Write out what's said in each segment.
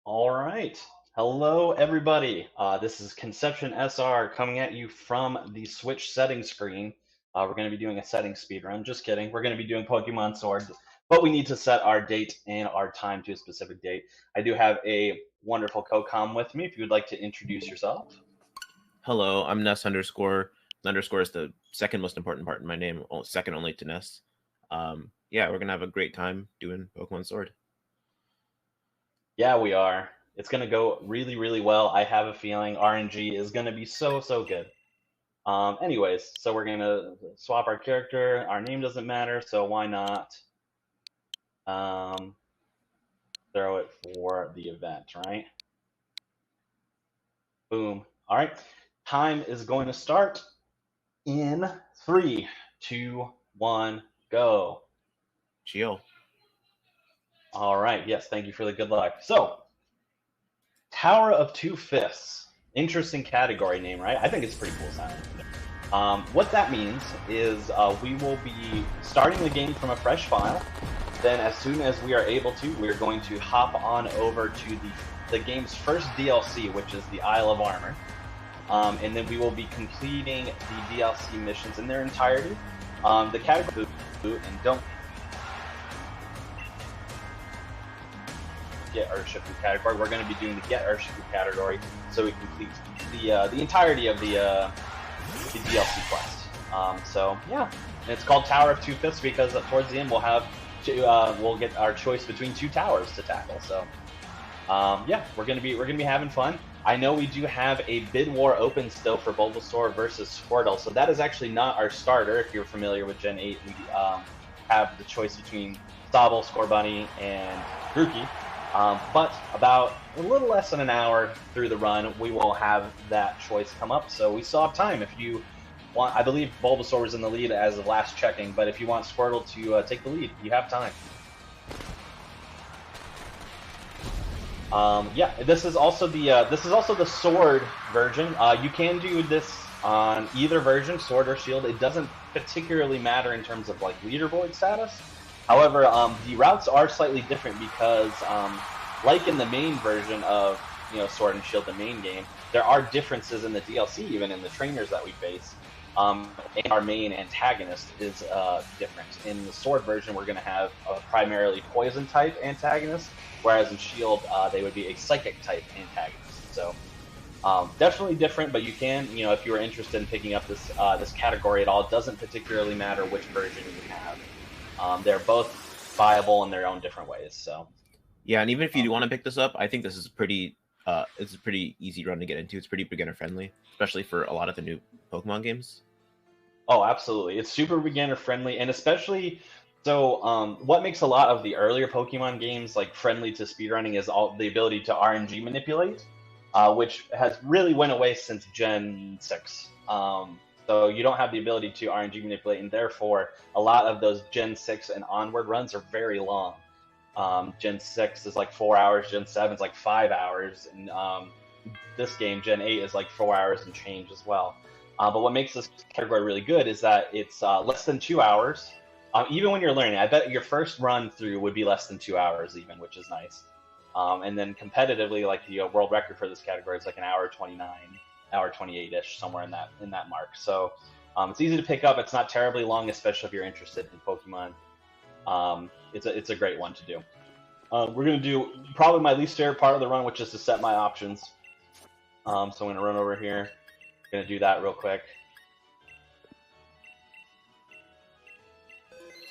All right. Hello, everybody. This is Conception SR coming at you from the Switch settings screen. We're going to be doing a settings speed run. Just kidding. We're going to be doing Pokemon Sword, but we need to set our date and our time to a specific date. I do have a wonderful co-com with me. If you would like to introduce yourself. Hello, I'm Ness underscore. The underscore is the second most important part in my name, second only to Ness. Yeah, we're gonna have a great time doing Pokemon Sword. Yeah, we are. It's going to go really, really well. I have a feeling RNG is going to be so, so good. Anyways, so we're gonna swap our character. Our name doesn't matter, so why not throw it for the event, right? Boom. All right. Time is going to start in 3, 2, 1, go. Geo. All right. Yes, thank you for the good luck. So, Tower of Two Fifths. Interesting category name, right? I think it's pretty cool sounding. What that means is we will be starting the game from a fresh file. Then as soon as we are able to, we're going to hop on over to the game's first DLC, which is the Isle of Armor. And then we will be completing the DLC missions in their entirety. The category, and don't get Urshifu category. We're going to be doing the Get Urshifu category, so we complete the entirety of the DLC quest. So yeah, and it's called Tower of Two Fifths because towards the end we'll get our choice between two towers to tackle. So yeah, we're gonna be having fun. I know we do have a bid war open still for Bulbasaur versus Squirtle, so that is actually not our starter. If you're familiar with Gen 8, we have the choice between Sobble, Scorbunny, and Grookey. But about a little less than an hour through the run, we will have that choice come up. So we still have time. If you want, I believe Bulbasaur was in the lead as of last checking, but if you want Squirtle to take the lead, you have time. Yeah, this is also the Sword version. You can do this on either version, Sword or Shield. It doesn't particularly matter in terms of like leaderboard status. However, the routes are slightly different because, like in the main version of Sword and Shield, the main game, there are differences in the DLC, even in the trainers that we face. And our main antagonist is different. In the Sword version, we're going to have a primarily Poison type antagonist, whereas in Shield, they would be a Psychic type antagonist. So definitely different, but you can, if you are interested in picking up this category at all, it doesn't particularly matter which version you have. They're both viable in their own different ways. So yeah, and even if you do want to pick this up, I think this is it's a pretty easy run to get into. It's pretty beginner friendly, especially for a lot of the new Pokemon games. Oh, absolutely. It's super beginner friendly, and especially so what makes a lot of the earlier Pokemon games like friendly to speedrunning is all the ability to RNG manipulate, which has really went away since Gen 6. So you don't have the ability to RNG manipulate, and therefore a lot of those Gen 6 and onward runs are very long. Gen 6 is like 4 hours, Gen 7 is like 5 hours, and this game, Gen 8, is like 4 hours and change as well. But what makes this category really good is that it's less than 2 hours. Even when you're learning, I bet your first run through would be less than 2 hours even, which is nice. And then competitively, like the world record for this category is like an hour 29, hour 28-ish, somewhere in that mark. So it's easy to pick up. It's not terribly long, especially if you're interested in Pokemon. It's a great one to do. We're going to do probably my least favorite part of the run, which is to set my options. So I'm going to run over here. Going to do that real quick.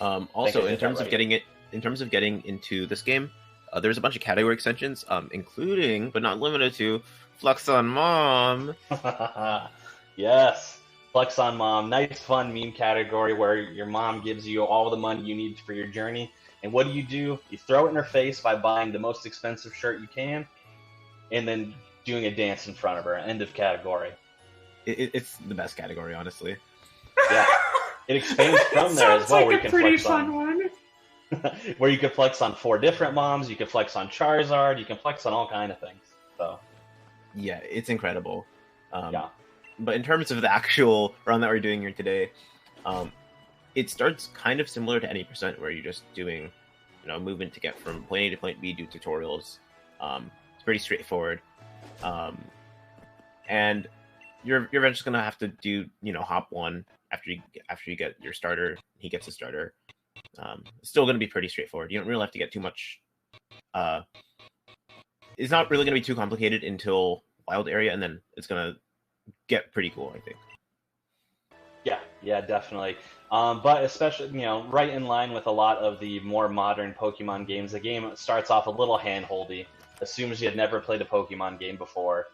Also, in terms of getting into this game, there's a bunch of category extensions, including but not limited to Flex on Mom. Yes, Flex on Mom. Nice, fun meme category where your mom gives you all the money you need for your journey. And what do? You throw it in her face by buying the most expensive shirt you can, and then doing a dance in front of her. End of category. It's the best category, honestly. Yeah, it expands from there as well. Sounds like a pretty fun one. Where you could flex on 4 different moms, you could flex on Charizard, you can flex on all kind of things. So yeah, it's incredible. Yeah. But in terms of the actual run that we're doing here today, it starts kind of similar to any percent, where you're just doing, movement to get from point A to point B, do tutorials. pretty straightforward. And you're eventually gonna have to do, you know, hop one after you get your starter. He gets a starter. It's still gonna be pretty straightforward. You don't really have to get too much. It's not really gonna be too complicated until wild area, and then it's gonna get pretty cool, I think. Yeah, definitely. But especially, you know, right in line with a lot of the more modern Pokemon games, the game starts off a little handholdy, assumes you had never played a Pokemon game before,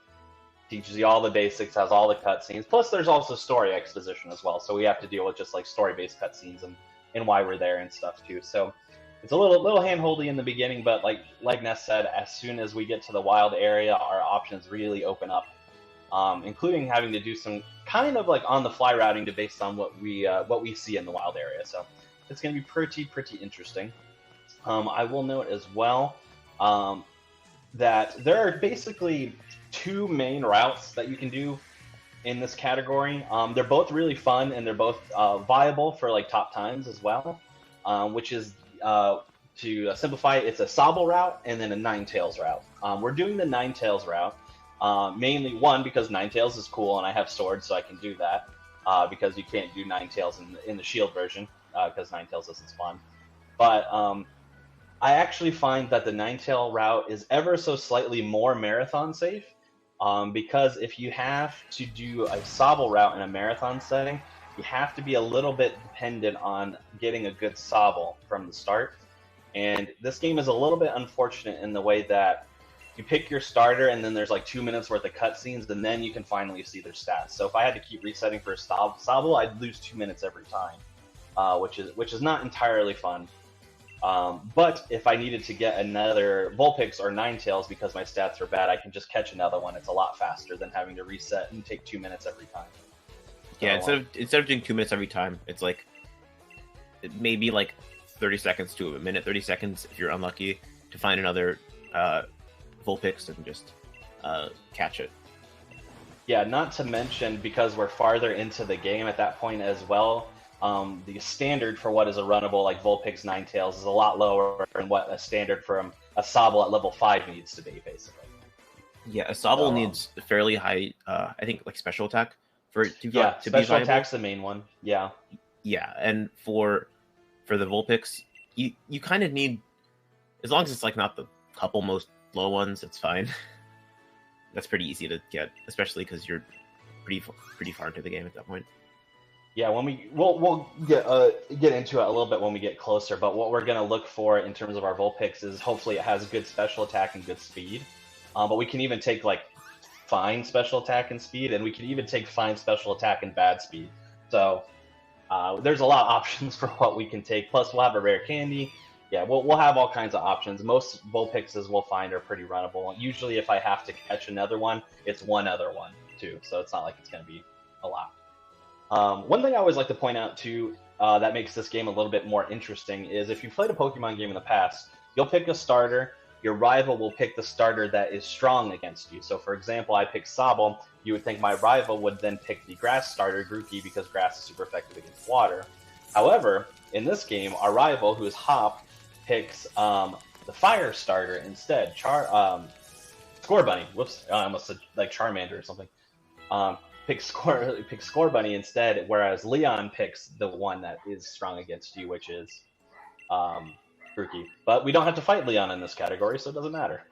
teaches you all the basics, has all the cutscenes. Plus, there's also story exposition as well, so we have to deal with just like story-based cutscenes and why we're there and stuff too. So it's a little handholdy in the beginning, but like Ness said, as soon as we get to the wild area, our options really open up. Including having to do some kind of like on-the-fly routing based on what we see in the wild area. So it's going to be pretty interesting. I will note as well that there are basically two main routes that you can do in this category. They're both really fun and they're both viable for like top times as well, which is to simplify it, it's a Sobble route and then a Ninetales route. We're doing the Ninetales route. Mainly one because Ninetales is cool and I have swords, so I can do that. Because you can't do Ninetales in the Shield version because Ninetales isn't spawned. But I actually find that the Ninetale route is ever so slightly more marathon safe. Because if you have to do a Sobble route in a marathon setting, you have to be a little bit dependent on getting a good Sobble from the start. And this game is a little bit unfortunate in the way that you pick your starter, and then there's like 2 minutes worth of cutscenes, and then you can finally see their stats. So if I had to keep resetting for a Sobble, I'd lose 2 minutes every time, which is not entirely fun. But if I needed to get another Vulpix or Ninetales because my stats are bad, I can just catch another one. It's a lot faster than having to reset and take 2 minutes every time. Yeah, instead of doing 2 minutes every time, it's like maybe like 30 seconds to a minute, 30 seconds if you're unlucky to find another Vulpix and just catch it. Yeah, not to mention because we're farther into the game at that point as well, the standard for what is a runnable like Vulpix Ninetales is a lot lower than what a standard from a Sobble at level 5 needs to be, basically. Yeah, a Sobble needs a fairly high, I think, like special attack for it to be special viable. attack's the main one. Yeah, and for the Vulpix, you kind of need, as long as it's like not the couple most low ones, it's fine. That's pretty easy to get, especially because you're pretty far into the game at that point. Yeah, when we'll get into it a little bit when we get closer. But what we're gonna look for in terms of our Vulpix is hopefully it has good special attack and good speed. But we can even take like fine special attack and speed, and we can even take fine special attack and bad speed. So there's a lot of options for what we can take. Plus, we'll have a rare candy. Yeah, we'll have all kinds of options. Most Vulpixes we'll find are pretty runnable. Usually, if I have to catch another one, it's one other one too. So it's not like it's gonna be a lot. One thing I always like to point out too that makes this game a little bit more interesting is if you've played a Pokemon game in the past, you'll pick a starter. Your rival will pick the starter that is strong against you. So, for example, I picked Sobble. You would think my rival would then pick the grass starter, Grookey, because grass is super effective against water. However, in this game, our rival, who is Hop, picks the fire starter instead. Scorbunny. Whoops, I almost said like Charmander or something. Picks Scorbunny instead, whereas Leon picks the one that is strong against you, which is Grookey. But we don't have to fight Leon in this category, so it doesn't matter.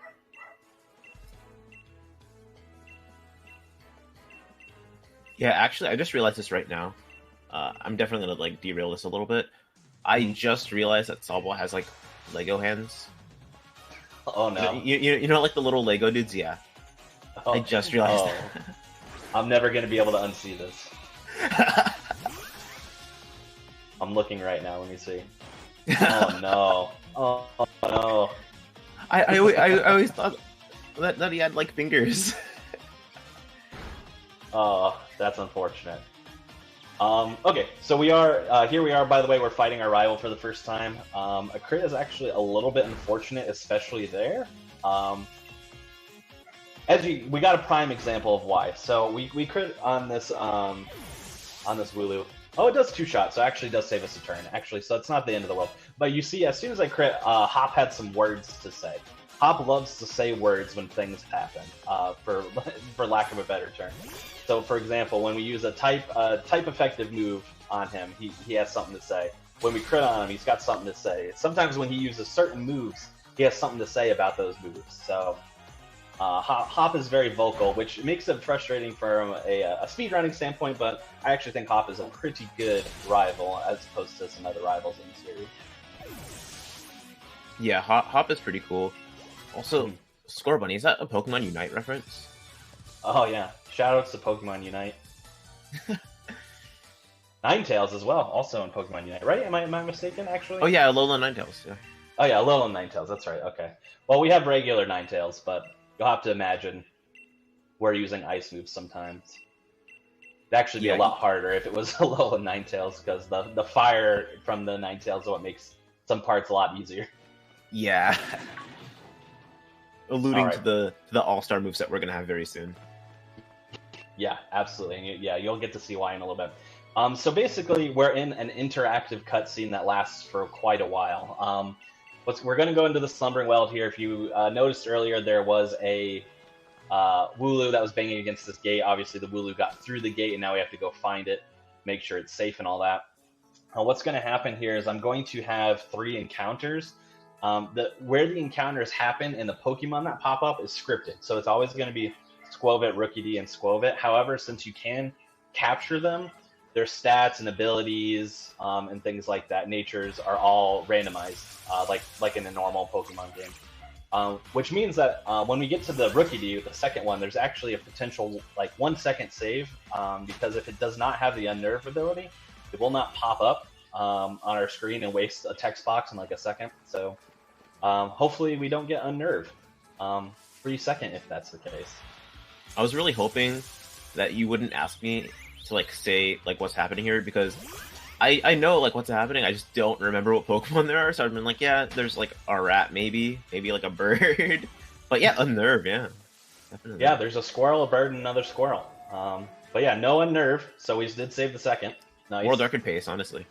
Yeah, actually, I just realized this right now. I'm definitely gonna like derail this a little bit. I just realized that Sobble has like Lego hands. Oh no! You know like the little Lego dudes? Yeah. Oh, I just realized that. I'm never gonna be able to unsee this. I'm looking right now. Let me see. Oh no! Oh no! I always thought that he had like fingers. Oh, that's unfortunate. Okay, so we are here. We are, by the way, we're fighting our rival for the first time. A crit is actually a little bit unfortunate, especially there. We got a prime example of why. So we crit on this Wooloo. Oh, it does 2-shot, so it actually does save us a turn. Actually, so it's not the end of the world. But you see, as soon as I crit, Hop had some words to say. Hop loves to say words when things happen, for for lack of a better term. So, for example, when we use a type effective move on him, he has something to say. When we crit on him, he's got something to say. Sometimes when he uses certain moves, he has something to say about those moves. So Hop is very vocal, which makes it frustrating from a speedrunning standpoint, but I actually think Hop is a pretty good rival as opposed to some other rivals in the series. Yeah, Hop is pretty cool. Also, Score Bunny, is that a Pokemon Unite reference? Oh yeah, shoutouts to Pokemon Unite. Ninetales as well, also in Pokemon Unite, right? Am I mistaken, actually? Oh yeah, Alolan Ninetales, yeah. Oh yeah, Alolan Ninetales, that's right, okay. Well, we have regular Ninetales, but you'll have to imagine we're using ice moves sometimes. It'd actually be a lot harder if it was Alolan Ninetales, because the fire from the Ninetales is what makes some parts a lot easier. Yeah. Alluding to the all-star moves that we're going to have very soon. Yeah, absolutely. And yeah, you'll get to see why in a little bit. So basically, we're in an interactive cutscene that lasts for quite a while. We're going to go into the Slumbering Weld here. If you noticed earlier, there was a Wooloo that was banging against this gate. Obviously, the Wooloo got through the gate, and now we have to go find it, make sure it's safe and all that. What's going to happen here is I'm going to have 3 encounters. Where the encounters happen and the Pokemon that pop up is scripted. So it's always going to be Squovit, Rookidee, and Squovit. However, since you can capture them, their stats and abilities and things like that, natures, are all randomized, like in a normal Pokemon game. Which means that when we get to the Rookidee, the second one, there's actually a potential 1 second save, because if it does not have the Unnerve ability, it will not pop up on our screen and waste a text box in a second. So hopefully we don't get Unnerved. Free second if that's the case. I was really hoping that you wouldn't ask me to say what's happening here, because I know what's happening. I just don't remember what Pokemon there are. So I've been yeah, there's a rat, maybe a bird, but yeah, Unnerve, yeah, definitely. Yeah, there's a squirrel, a bird, and another squirrel. But yeah, no Unnerve, so we did save the second. Nice. World record pace, honestly.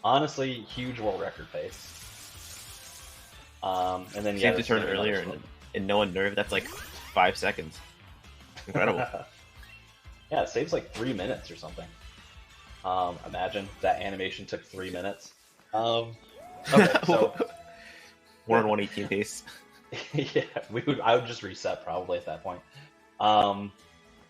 Honestly, huge world record pace. And then saved the turn earlier and no Unnerve. That's 5 seconds. Incredible. Yeah, it saves 3 minutes or something. Imagine that animation took 3 minutes. Okay, so we're on 118 pace. Yeah, I would just reset probably at that point.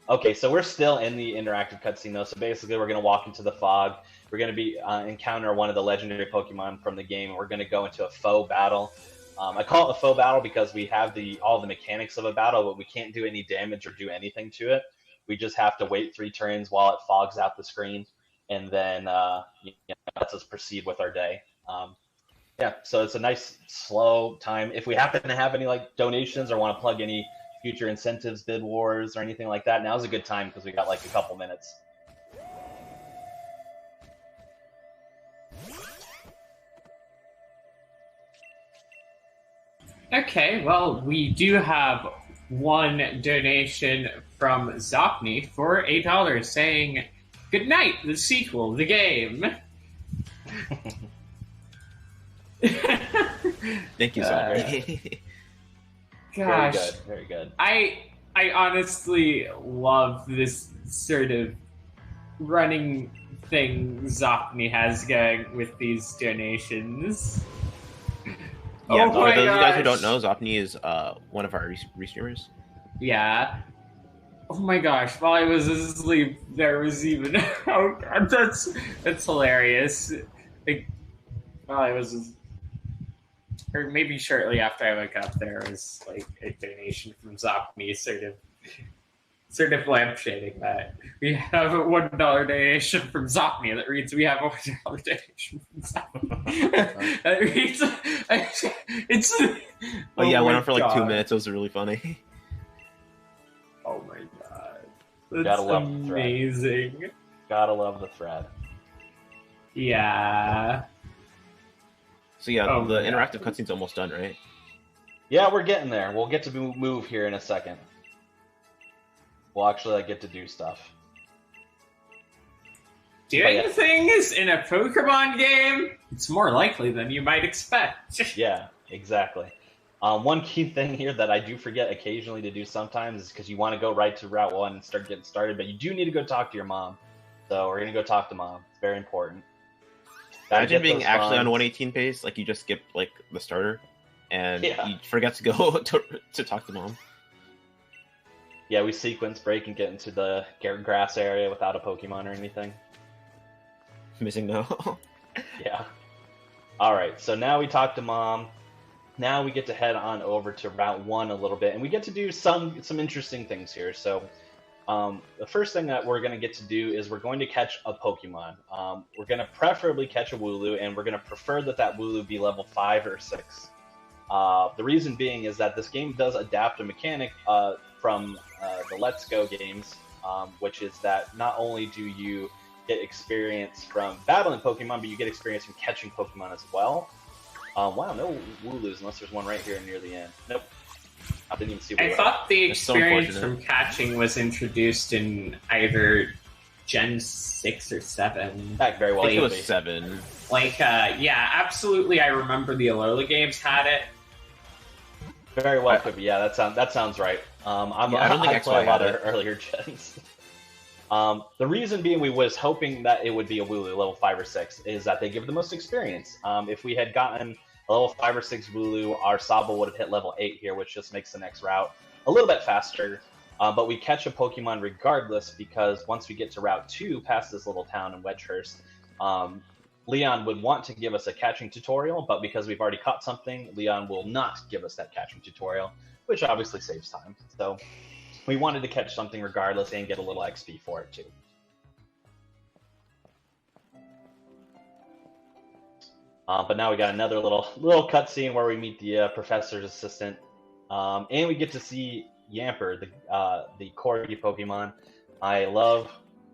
Okay, so we're still in the interactive cutscene though. So basically, we're gonna walk into the fog. We're gonna be encounter one of the legendary Pokemon from the game, and we're gonna go into a faux battle. I call it a faux battle because we have all the mechanics of a battle, but we can't do any damage or do anything to it. We just have to wait 3 turns while it fogs out the screen, and then lets us proceed with our day. Yeah, so it's a nice slow time. If we happen to have any donations or want to plug any future incentives, bid wars, or anything like that, now's a good time because we got a couple minutes. Okay, well, we do have one donation from Zopni for $8 saying, "Good night, the sequel, the game." Thank you, Zopni. Gosh, very good. I honestly love this sort of running thing Zopni has going with these donations. Yeah, for those of you guys who don't know, Zopni is one of our restreamers. Yeah. Oh my gosh! While I was asleep, there was even oh god, that's hilarious. While I was, or maybe shortly after I woke up, there was a donation from Zopni, sort of lampshading that we have a $1 donation from Zopni that reads, "We have a $1 donation from Zopni." That reads, it's. Oh yeah, it went on for 2 minutes. It was really funny. Oh my god, that's amazing. Gotta love the thread. Yeah. So yeah, the interactive cutscene's almost done, right? Yeah, we're getting there. We'll get to move here in a second. We'll actually get to do stuff. Doing things in a Pokemon game? It's more likely than you might expect. Yeah, exactly. One key thing here that I do forget occasionally to do sometimes is because you want to go right to Route 1 and start getting started, but you do need to go talk to your mom. So we're going to go talk to mom. It's very important. Imagine being actually on 118 pace, like you just skip like the starter, and you forget to go to talk to mom. Yeah, we sequence break and get into the grass area without a Pokemon or anything. Missing no. Yeah. All right, so now we talk to mom. Now we get to head on over to Route 1 a little bit, and we get to do some interesting things here. So the first thing that we're going to get to do is we're going to catch a Pokemon. We're going to preferably catch a Wooloo, and we're going to prefer that Wooloo be level 5 or 6. The reason being is that this game does adapt a mechanic from the Let's Go games, which is that not only do you get experience from battling Pokemon, but you get experience from catching Pokemon as well. Wow, no Wooloos unless there's one right here near the end. Nope. I didn't even see I thought the experience from catching was introduced in either Gen 6 or 7. That very well I think it was 7. Like, yeah, absolutely. I remember the Alola games had it. Very well could be. Yeah, that sounds right. I don't think I play a lot of earlier gens. The reason being we was hoping that it would be a Wooloo level 5 or 6 is that they give the most experience. If we had gotten a level 5 or 6 Wooloo, our Sobble would have hit level 8 here, which just makes the next route a little bit faster. But we catch a Pokemon regardless because once we get to Route 2 past this little town in Wedgehurst, Leon would want to give us a catching tutorial, but because we've already caught something, Leon will not give us that catching tutorial, which obviously saves time. So we wanted to catch something regardless and get a little XP for it too. But now we got another little cutscene where we meet the professor's assistant, and we get to see Yamper, the corgi Pokemon. I love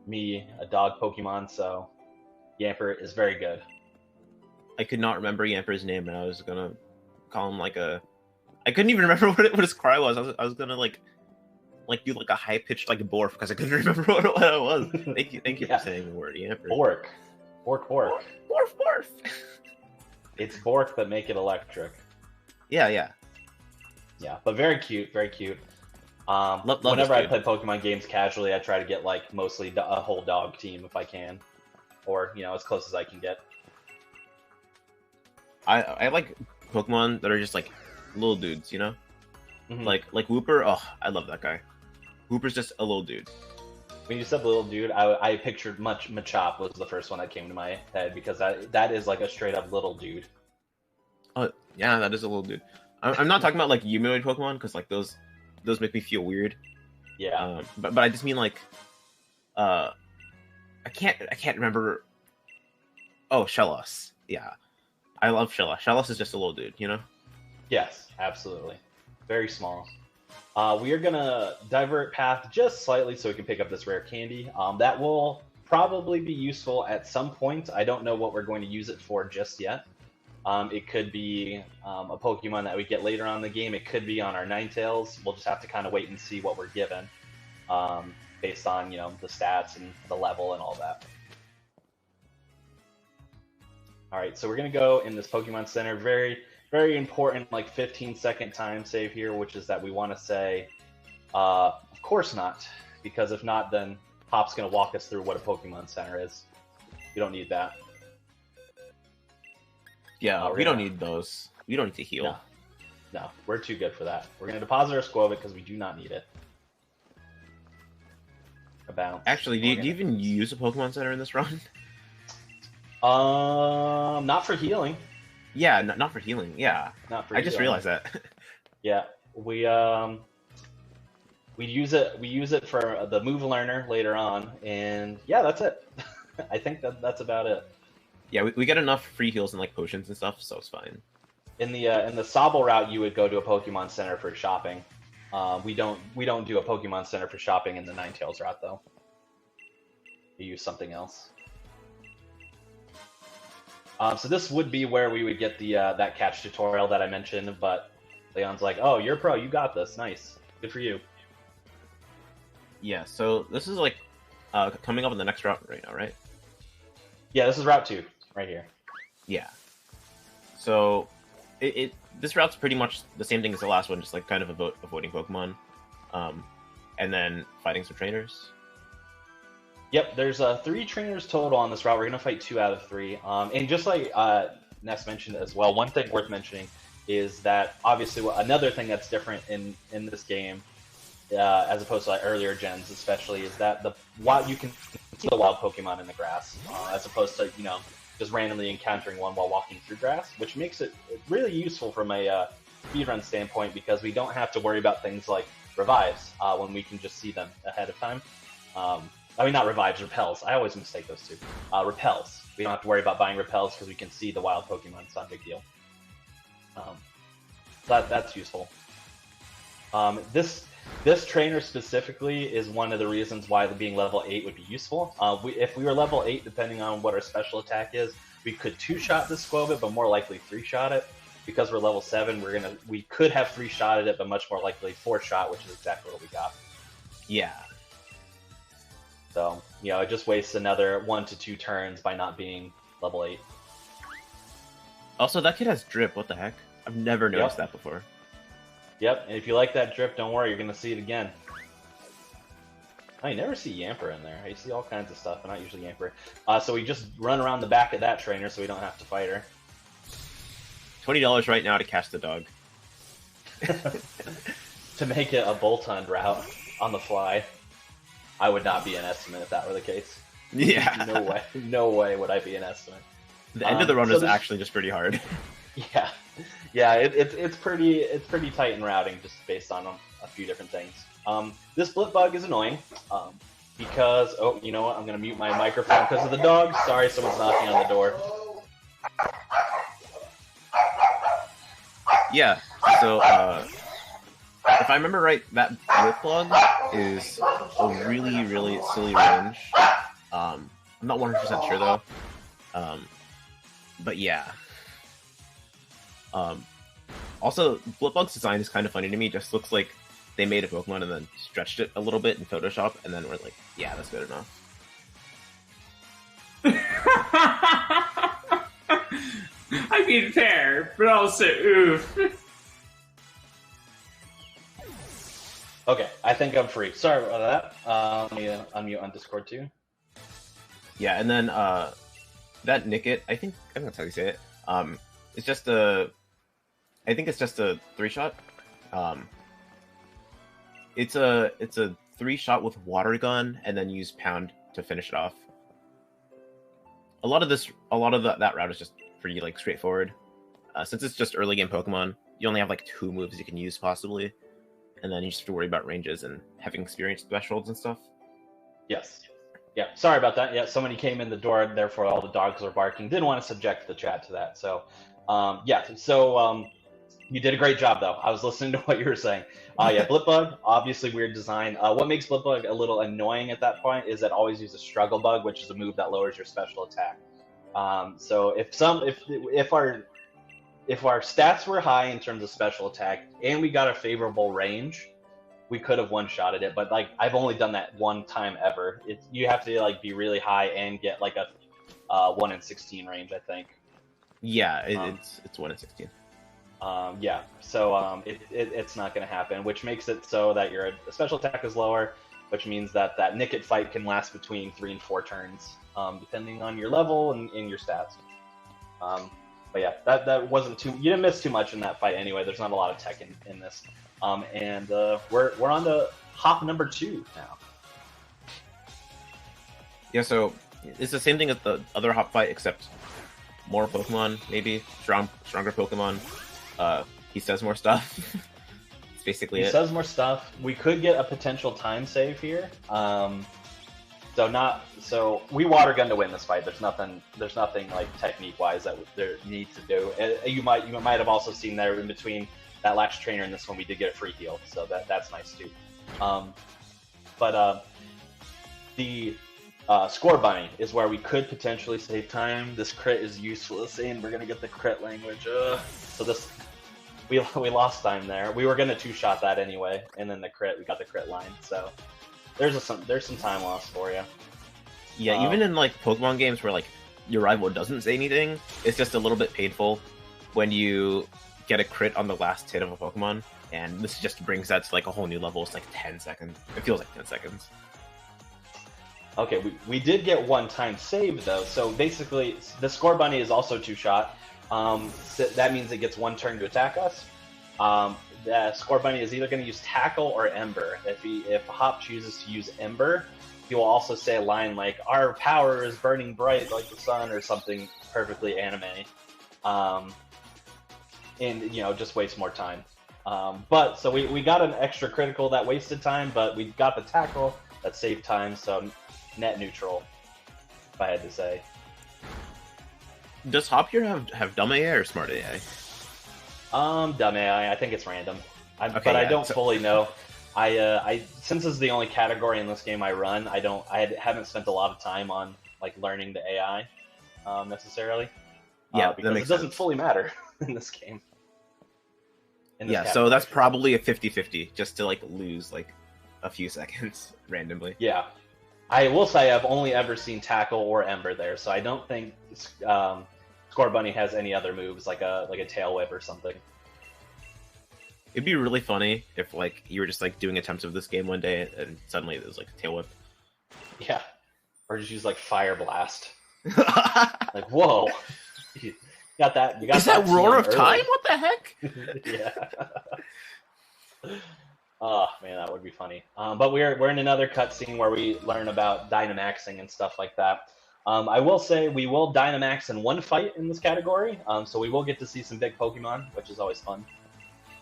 me a dog Pokemon, so Yamper is very good. I could not remember Yamper's name, and I was gonna call him like a. I couldn't even remember what his cry was. I was gonna like do like a high pitched like Borf because I couldn't remember what it was. Thank you for saying the word Yamper. Bork. Borf. It's Bork, but make it electric. Yeah, but very cute, very cute. Whenever I play Pokemon games casually, I try to get like mostly a whole dog team if I can, or as close as I can get. I like Pokemon that are just like little dudes, Mm-hmm. Like Wooper. Oh, I love that guy. Wooper's just a little dude. When you said little dude, I pictured Machop was the first one that came to my head because that is like a straight up little dude. Oh yeah, that is a little dude. I'm not talking about like humanoid Pokemon because like those make me feel weird. Yeah. But I just mean like, I can't remember. Oh, Shellos. Yeah, I love Shellos. Shellos is just a little dude, Yes, absolutely. Very small. We are going to divert path just slightly so we can pick up this rare candy. That will probably be useful at some point. I don't know what we're going to use it for just yet. It could be a Pokemon that we get later on in the game. It could be on our Ninetales. We'll just have to kind of wait and see what we're given based on, the stats and the level and all that. All right, so we're going to go in this Pokemon Center. Very, very important, like 15-second time save here, which is that we want to say, of course not, because if not, then Hop's going to walk us through what a Pokemon Center is. We don't need that. Yeah, we don't need those. We don't need to heal. No, we're too good for that. We're going to deposit our Squovit because we do not need it. Actually, do you even use a Pokemon Center in this run? Not for healing. Yeah, not for healing. Yeah, not for. I just realized that. Yeah, we use it. We use it for the Move Learner later on, and yeah, that's it. I think that's about it. Yeah, we get enough free heals and like potions and stuff, so it's fine. In the Sobble route, you would go to a Pokemon Center for shopping. We don't do a Pokemon Center for shopping in the Ninetales route though. We use something else. So this would be where we would get the that catch tutorial that I mentioned, but Leon's like, "Oh, you're a pro. You got this. Nice. Good for you." Yeah. So this is like coming up in the next route right now, right? Yeah, this is Route 2 right here. Yeah. So This route's pretty much the same thing as the last one, just like kind of avoiding Pokemon, and then fighting some trainers. Yep, there's 3 trainers total on this route. We're gonna fight 2 out of 3. And just like Ness mentioned as well, one thing worth mentioning is that obviously another thing that's different in this game, as opposed to like earlier gens, especially, is that you can see the wild Pokemon in the grass, as opposed to just randomly encountering one while walking through grass, which makes it really useful from a speedrun standpoint because we don't have to worry about things like revives when we can just see them ahead of time. I mean, not revives, repels. I always mistake those two. Repels. We don't have to worry about buying repels because we can see the wild Pokemon. It's not a big deal. That's useful. This trainer specifically is one of the reasons why being level 8 would be useful. If we were level 8, depending on what our special attack is, we could 2-shot this Squobit, but more likely 3-shot it. Because we're level 7, we could have 3-shotted it, but much more likely 4-shot, which is exactly what we got. Yeah. So, it just wastes another 1 to 2 turns by not being level 8. Also, that kid has drip. What the heck? I've never noticed that before. Yep, and if you like that drip, don't worry, you're going to see it again. I never see Yamper in there. I see all kinds of stuff, but not usually Yamper. So we just run around the back of that trainer so we don't have to fight her. $20 right now to catch the dog. To make it a Boltund route on the fly. I would not be an estimate if that were the case. Yeah. No way would I be an estimate. The end of the run is actually just pretty hard. Yeah, it's pretty tight in routing just based on a few different things. This blip bug is annoying because you know what? I'm gonna mute my microphone because of the dog. Sorry, someone's knocking on the door. Yeah. So if I remember right, that blip bug is a really, really silly range. I'm not 100% sure though. But yeah. Also, Blipbug's design is kind of funny to me. It just looks like they made a Pokemon and then stretched it a little bit in Photoshop, and then we're like, yeah, that's good enough. I mean, fair, but also oof. Okay, I think I'm free. Sorry about that. Let me unmute on Discord too. Yeah, and then that Nickit, I think that's how you say it. It's just I think it's just a 3-shot. It's a 3-shot with Water Gun, and then use Pound to finish it off. A lot of that route is just pretty like straightforward. Since it's just early game Pokemon, you only have like 2 moves you can use possibly, and then you just have to worry about ranges and having experience thresholds and stuff. Yes. Yeah, sorry about that. Yeah, somebody came in the door, and therefore all the dogs were barking. Didn't want to subject the chat to that. So, you did a great job, though. I was listening to what you were saying. Yeah, Blipbug, obviously weird design. What makes Blipbug a little annoying at that point is it always uses Struggle Bug, which is a move that lowers your special attack. So if our stats were high in terms of special attack and we got a favorable range, we could have one-shotted it. But like I've only done that one time ever. You have to like be really high and get like a 1 in 16 range, I think. Yeah, it's 1 in 16. Yeah, so it's not going to happen, which makes it so that your special attack is lower, which means that Nickit fight can last between 3 and 4 turns, depending on your level and your stats. But yeah, that wasn't too. You didn't miss too much in that fight anyway. There's not a lot of tech in this, and we're on to hop number 2 now. Yeah, so it's the same thing as the other hop fight, except more Pokemon, maybe stronger Pokemon. He says more stuff. It's basically it. He says more stuff. We could get a potential time save here. So we water gun to win this fight. There's nothing like technique wise that there needs to do. You might have also seen there in between that last trainer and this one we did get a free heal, so that's nice too. The Score Bunny is where we could potentially save time. This crit is useless, and we're gonna get the crit language. So this we lost time there. We were gonna 2-shot that anyway, and then we got the crit line. So there's some time loss for you. Yeah, even in like Pokemon games where like your rival doesn't say anything, it's just a little bit painful when you get a crit on the last hit of a Pokemon, and this just brings that to like a whole new level. It's like 10 seconds. It feels like 10 seconds. Okay, we did get one-time save, though, so basically, the Score Bunny is also two-shot. So that means it gets one turn to attack us. The Score Bunny is either going to use Tackle or Ember. If Hop chooses to use Ember, he will also say a line like, "Our power is burning bright like the sun," or something perfectly anime. And, just waste more time. But, so we got an extra critical that wasted time, but we got the Tackle that saved time, so net neutral, if I had to say. Does Hop here have dumb AI or smart AI? Dumb AI. I think it's random. Okay, but I yeah, don't fully know. I since this is the only category in this game I run, I haven't spent a lot of time on like learning the AI necessarily. Yeah, because that makes it doesn't sense. fully matter in this game. Yeah, so that's probably a 50-50, just to like lose like a few seconds randomly. Yeah. I will say I've only ever seen Tackle or Ember there, so I don't think Score Bunny has any other moves like a Tail Whip or something. It'd be really funny if like you were just like doing attempts of this game one day and suddenly there's like a Tail Whip. Yeah. Or just use like Fire Blast. Like, whoa. You got that. You got Is that Roar of early. Time? What the heck? Yeah. Oh man, that would be funny. But we're in another cutscene where we learn about Dynamaxing and stuff like that. I will say we will Dynamax in one fight in this category, so we will get to see some big Pokemon, which is always fun.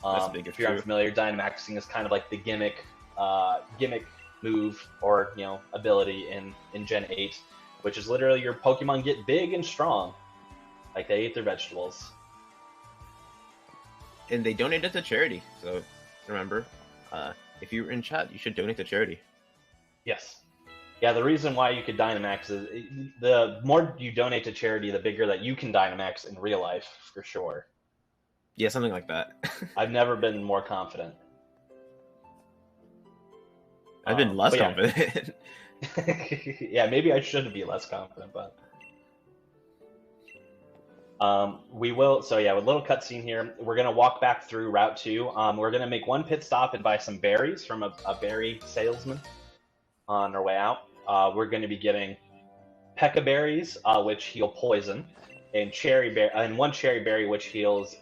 That's big if you're unfamiliar, Dynamaxing is kind of like the gimmick move or ability in Gen 8, which is literally your Pokemon get big and strong, like they ate their vegetables. And they donated to charity, so remember. If you're in chat, you should donate to charity. Yes. Yeah, the reason why you could Dynamax is the more you donate to charity, the bigger that you can Dynamax in real life, for sure. Yeah, something like that. I've never been more confident. I've been less confident. Yeah, maybe I should be less confident, but... we will, so yeah, with a little cutscene here, we're going to walk back through Route 2. We're going to make one pit stop and buy some berries from a berry salesman on our way out. We're going to be getting Pekka berries, which heal poison, and one cherry berry, which heals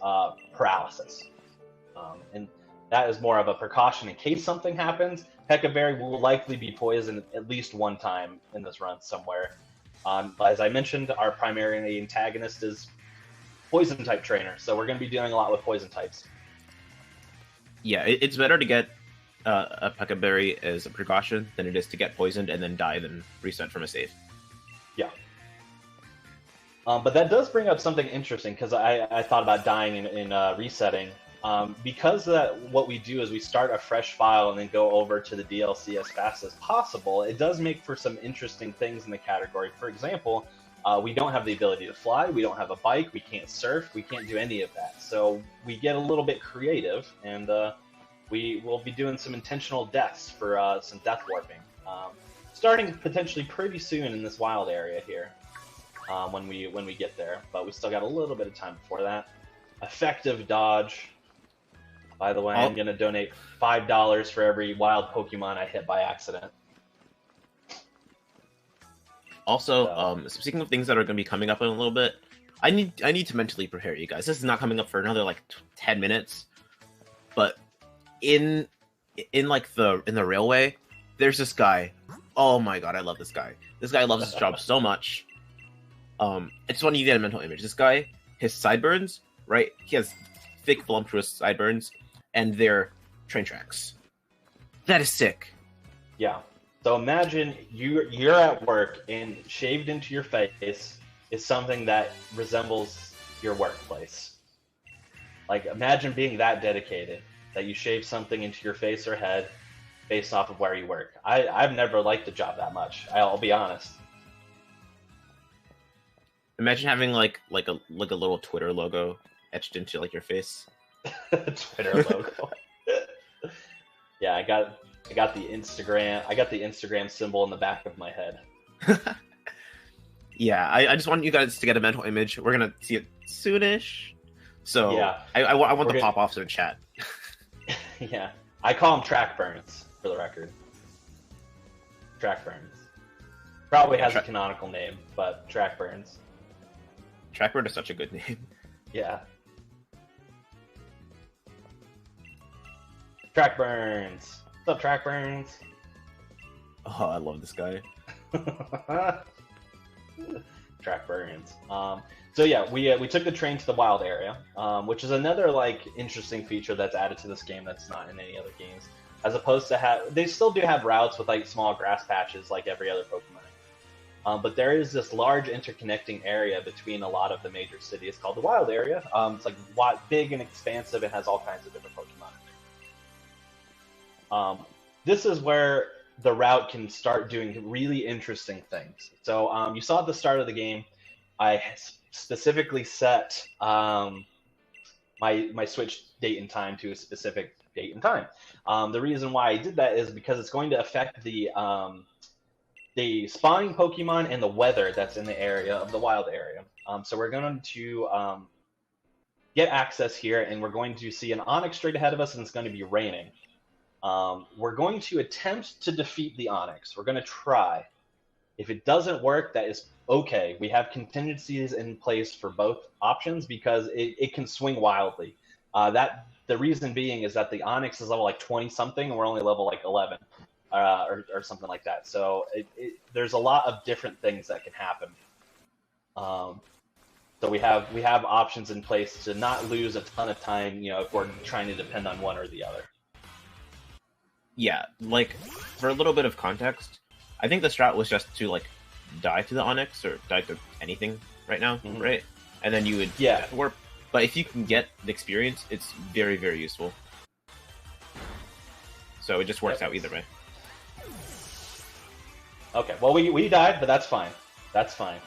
paralysis. And that is more of a precaution in case something happens. Pekka berry will likely be poisoned at least one time in this run somewhere. As I mentioned, our primary antagonist is Poison type trainer, so we're going to be dealing a lot with poison types. Yeah, it's better to get a Pekka berry as a precaution than it is to get poisoned and then die than reset from a save. Yeah. But that does bring up something interesting, because I thought about dying in resetting. Because what we do is we start a fresh file and then go over to the DLC as fast as possible, it does make for some interesting things in the category. For example, we don't have the ability to fly, we don't have a bike, we can't surf, we can't do any of that. So we get a little bit creative, and we will be doing some intentional deaths for some death warping. Starting potentially pretty soon in this wild area here, when we get there. But we still got a little bit of time before that. Effective dodge. By the way, I'm going to donate $5 for every wild Pokemon I hit by accident. Also, speaking of things that are going to be coming up in a little bit, I need to mentally prepare you guys. This is not coming up for another like 10 minutes, but in the railway, there's this guy. Oh my god, I love this guy. This guy loves his job so much. I just want you to get a mental image. This guy, his sideburns, right? He has thick, voluptuous sideburns, and they're train tracks. That is sick. Yeah. So imagine you're at work and shaved into your face is something that resembles your workplace. Like, imagine being that dedicated, that you shave something into your face or head based off of where you work. I've never liked the job that much. I'll be honest. Imagine having like a little Twitter logo etched into like your face. Twitter logo. Yeah, I got the Instagram symbol in the back of my head. Yeah, I just want you guys to get a mental image. We're gonna see it soonish. So Yeah. I want We're the good. pop-offs in chat. Yeah. I call them track burns, for the record. Track burns. Probably Yeah, has a canonical name, but track burns. Trackbird is such a good name. Yeah. Track burns. What's up, track burns? Oh, I love this guy. Track burns. So yeah, we took the train to the wild area, which is another like interesting feature that's added to this game that's not in any other games. As opposed to they still do have routes with like small grass patches like every other Pokemon. But there is this large interconnecting area between a lot of the major cities called the wild area. It's like big and expansive and has all kinds of different Pokemon in there. This is where the route can start doing really interesting things. So you saw at the start of the game, I specifically set my Switch date and time to a specific date and time. The reason why I did that is because it's going to affect the spawning Pokemon and the weather that's in the area of the wild area. So we're going to get access here, and we're going to see an Onix straight ahead of us, and it's going to be raining. We're going to attempt to defeat the Onix. We're going to try. If it doesn't work, that is okay. We have contingencies in place for both options because it can swing wildly. The reason being is that the Onix is level like 20 something, and we're only level like 11 or something like that. So there's a lot of different things that can happen. So we have options in place to not lose a ton of time, if we're trying to depend on one or the other. Yeah, like, for a little bit of context, I think the strat was just to, like, die to the Onix, or die to anything right now, right? And then you would warp. But if you can get the experience, it's very, very useful. So it just works out either way. Okay, well, we died, but that's fine. That's fine.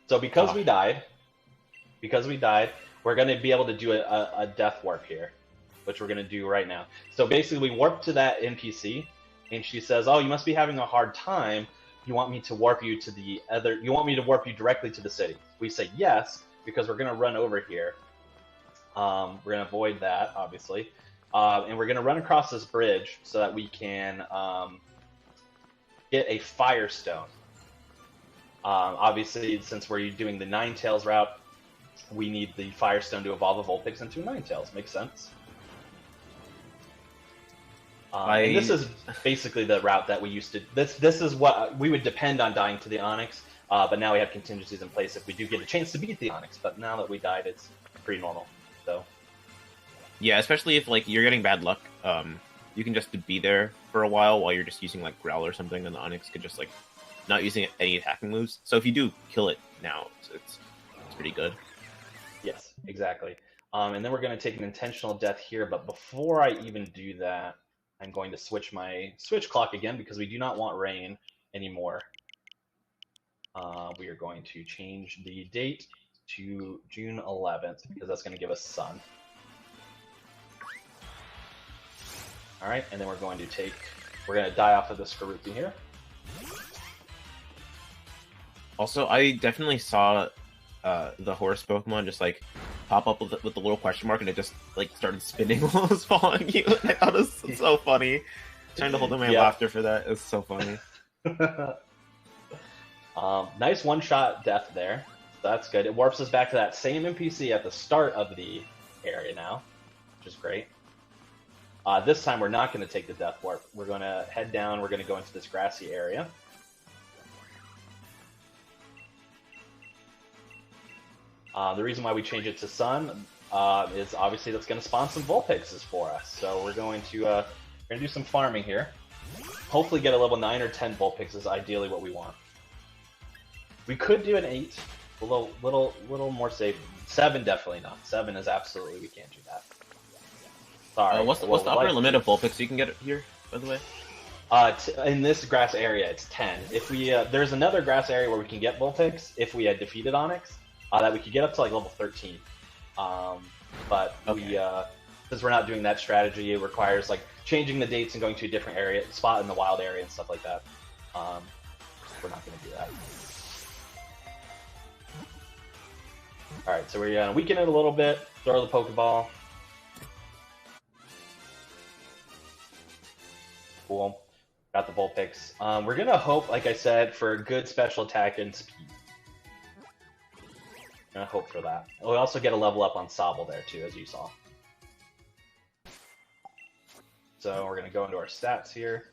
So because we died, we're going to be able to do a death warp here, which we're going to do right now. So basically, we warp to that NPC, and she says, "Oh, you must be having a hard time. You want me to warp you to the other? You want me to warp you directly to the city?" We say yes because we're going to run over here. We're going to avoid that, obviously, and we're going to run across this bridge so that we can get a Firestone. Obviously, since we're doing the Ninetales route, we need the Firestone to evolve a Vulpix into a Ninetales. Makes sense. And this is basically the route that we used to... This is what we would depend on dying to the Onix, but now we have contingencies in place if we do get a chance to beat the Onix. But now that we died, it's pretty normal. So yeah, especially if like you're getting bad luck, you can just be there for a while you're just using like Growl or something, and the Onix could just like not using any attacking moves. So if you do kill it now, it's pretty good. Yes, exactly. And then we're going to take an intentional death here, but before I even do that, I'm going to switch my switch clock again because we do not want rain anymore. We are going to change the date to June 11th because that's going to give us sun. All right, and then we're going to die off of this Karuki here. Also, I definitely saw the horse Pokemon just like pop up with the little question mark, and it just like started spinning while it was following you. I thought it was so funny. Trying to hold in my laughter for that. It was so funny. Nice one-shot death there. That's good. It warps us back to that same NPC at the start of the area now, which is great. This time we're not going to take the death warp. We're going to head down. We're going to go into this grassy area. The reason why we change it to sun is obviously that's going to spawn some Vulpixes for us. So we're going to do some farming here. Hopefully get a level 9 or 10 Vulpixes, ideally what we want. We could do an 8, a little more safe. 7 definitely not. 7 is absolutely, we can't do that. Sorry. What's the upper limit of Vulpix you can get here, by the way? In this grass area, it's 10. If we there's another grass area where we can get Vulpix if we had defeated Onix. That we could get up to like level 13, but we since we're not doing that strategy, it requires like changing the dates and going to a different spot in the wild area and stuff like that. We're not going to do that. Alright, so we're going to weaken it a little bit, throw the Pokeball. Cool. Got the Vulpix. We're going to hope, like I said, for a good special attack and speed. Gonna hope for that. We also get a level up on Sobble there too, as you saw. So we're gonna go into our stats here.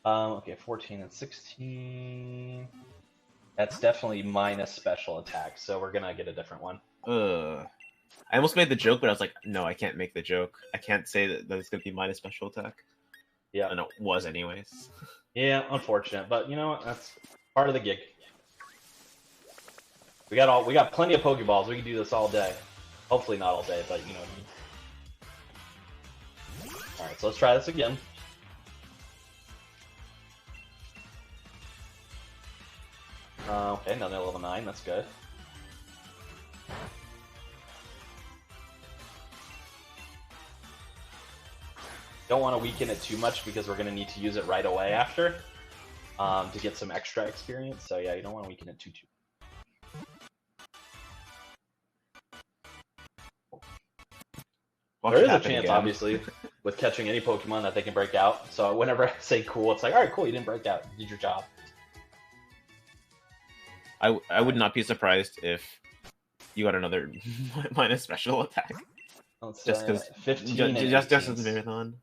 Okay, 14 and 16. That's definitely minus special attack, so we're gonna get a different one. I almost made the joke, but I was like, no, I can't make the joke. I can't say that it's gonna be minus special attack. Yeah, and it was anyways. Yeah, unfortunate, but you know what? That's part of the gig. We got plenty of Pokeballs. We can do this all day. Hopefully not all day, but you know. All right, so let's try this again. Okay, another level 9. That's good. Don't want to weaken it too much because we're going to need to use it right away after to get some extra experience. So yeah, you don't want to weaken it too. There is a chance, obviously, with catching any Pokemon that they can break out. So whenever I say cool, it's like, all right, cool, you didn't break out. You did your job. I would not be surprised if you got another minus special attack. Just because 15 just as the marathon.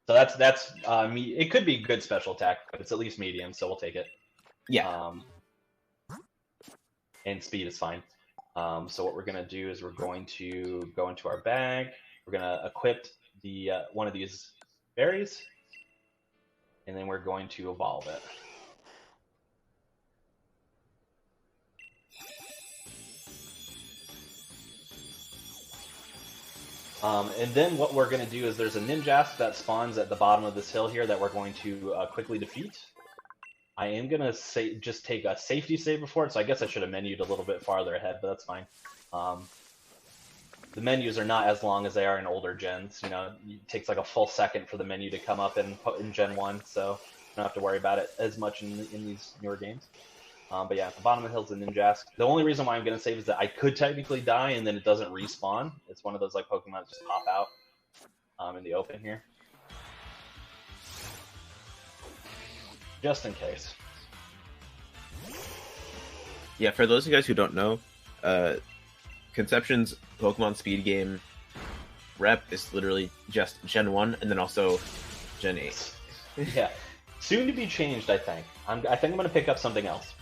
So that's it could be good special attack, but it's at least medium, so we'll take it. Yeah. And speed is fine. So what we're gonna do is we're going to go into our bag. We're gonna equip the one of these berries, and then we're going to evolve it. And then what we're going to do is there's a Ninjask that spawns at the bottom of this hill here that we're going to quickly defeat. I am going to just take a safety save before it, so I guess I should have menued a little bit farther ahead, but that's fine. The menus are not as long as they are in older gens. You know, it takes like a full second for the menu to come up in Gen 1, so you don't have to worry about it as much in these newer games. But yeah, at the bottom of the hill is a Ninjask. The only reason why I'm going to save is that I could technically die and then it doesn't respawn. It's one of those like Pokemon that just pop out in the open here. Just in case. Yeah, for those of you guys who don't know, Conception's Pokemon Speed game rep is literally just Gen 1 and then also Gen 8. Yeah. Soon to be changed, I think. I think I'm going to pick up something else.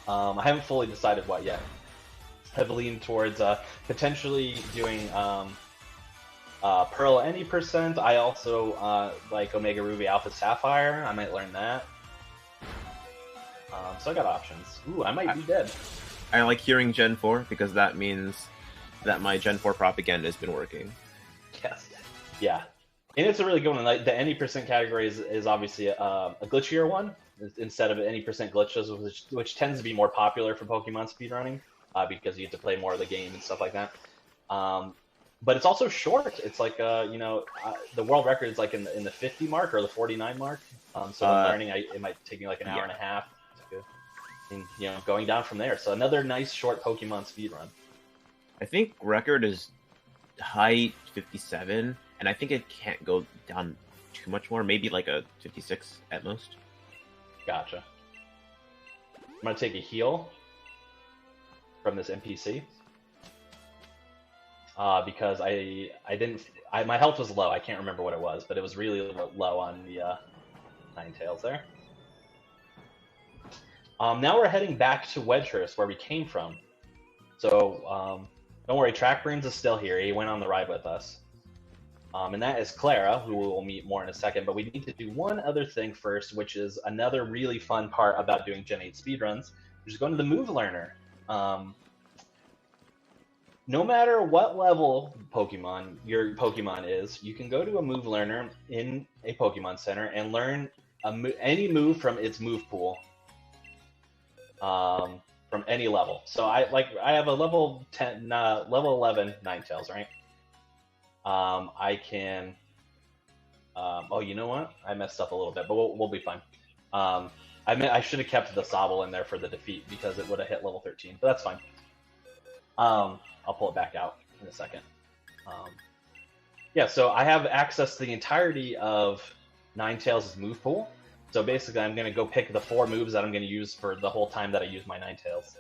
I haven't fully decided what yet. I've leaned towards potentially doing Pearl any %. I also like Omega Ruby Alpha Sapphire. I might learn that. So I got options. Ooh, I might be dead. I like hearing Gen 4 because that means that my Gen 4 propaganda has been working. Yes. Yeah. And it's a really good one. Like the any % category is obviously a glitchier one instead of any % glitches, which tends to be more popular for Pokemon speedrunning because you get to play more of the game and stuff like that. But it's also short. It's like the world record is like in the 50 mark or the 49 mark. So in learning, it might take me like an hour and a half. And going down from there. So another nice short Pokemon speedrun. I think record is height 57. And I think it can't go down too much more. Maybe like a 56 at most. Gotcha. I'm going to take a heal from this NPC. Because my health was low. I can't remember what it was, but it was really low on the Ninetales there. Now we're heading back to Wedgehurst, where we came from. So, don't worry, Trackburns is still here. He went on the ride with us. And that is Clara, who we'll meet more in a second. But we need to do one other thing first, which is another really fun part about doing Gen 8 speedruns, which is going to the Move Learner. No matter what level your Pokemon is, you can go to a Move Learner in a Pokemon Center and learn any move from its move pool. From any level. So I have a level 10, level 11 Ninetales, right? I can. Oh, you know what? I messed up a little bit, but we'll be fine. I I should have kept the Sobble in there for the defeat because it would have hit level 13, but that's fine. I'll pull it back out in a second. Yeah, so I have access to the entirety of Ninetales' move pool. So basically, I'm going to go pick the 4 moves that I'm going to use for the whole time that I use my Ninetales.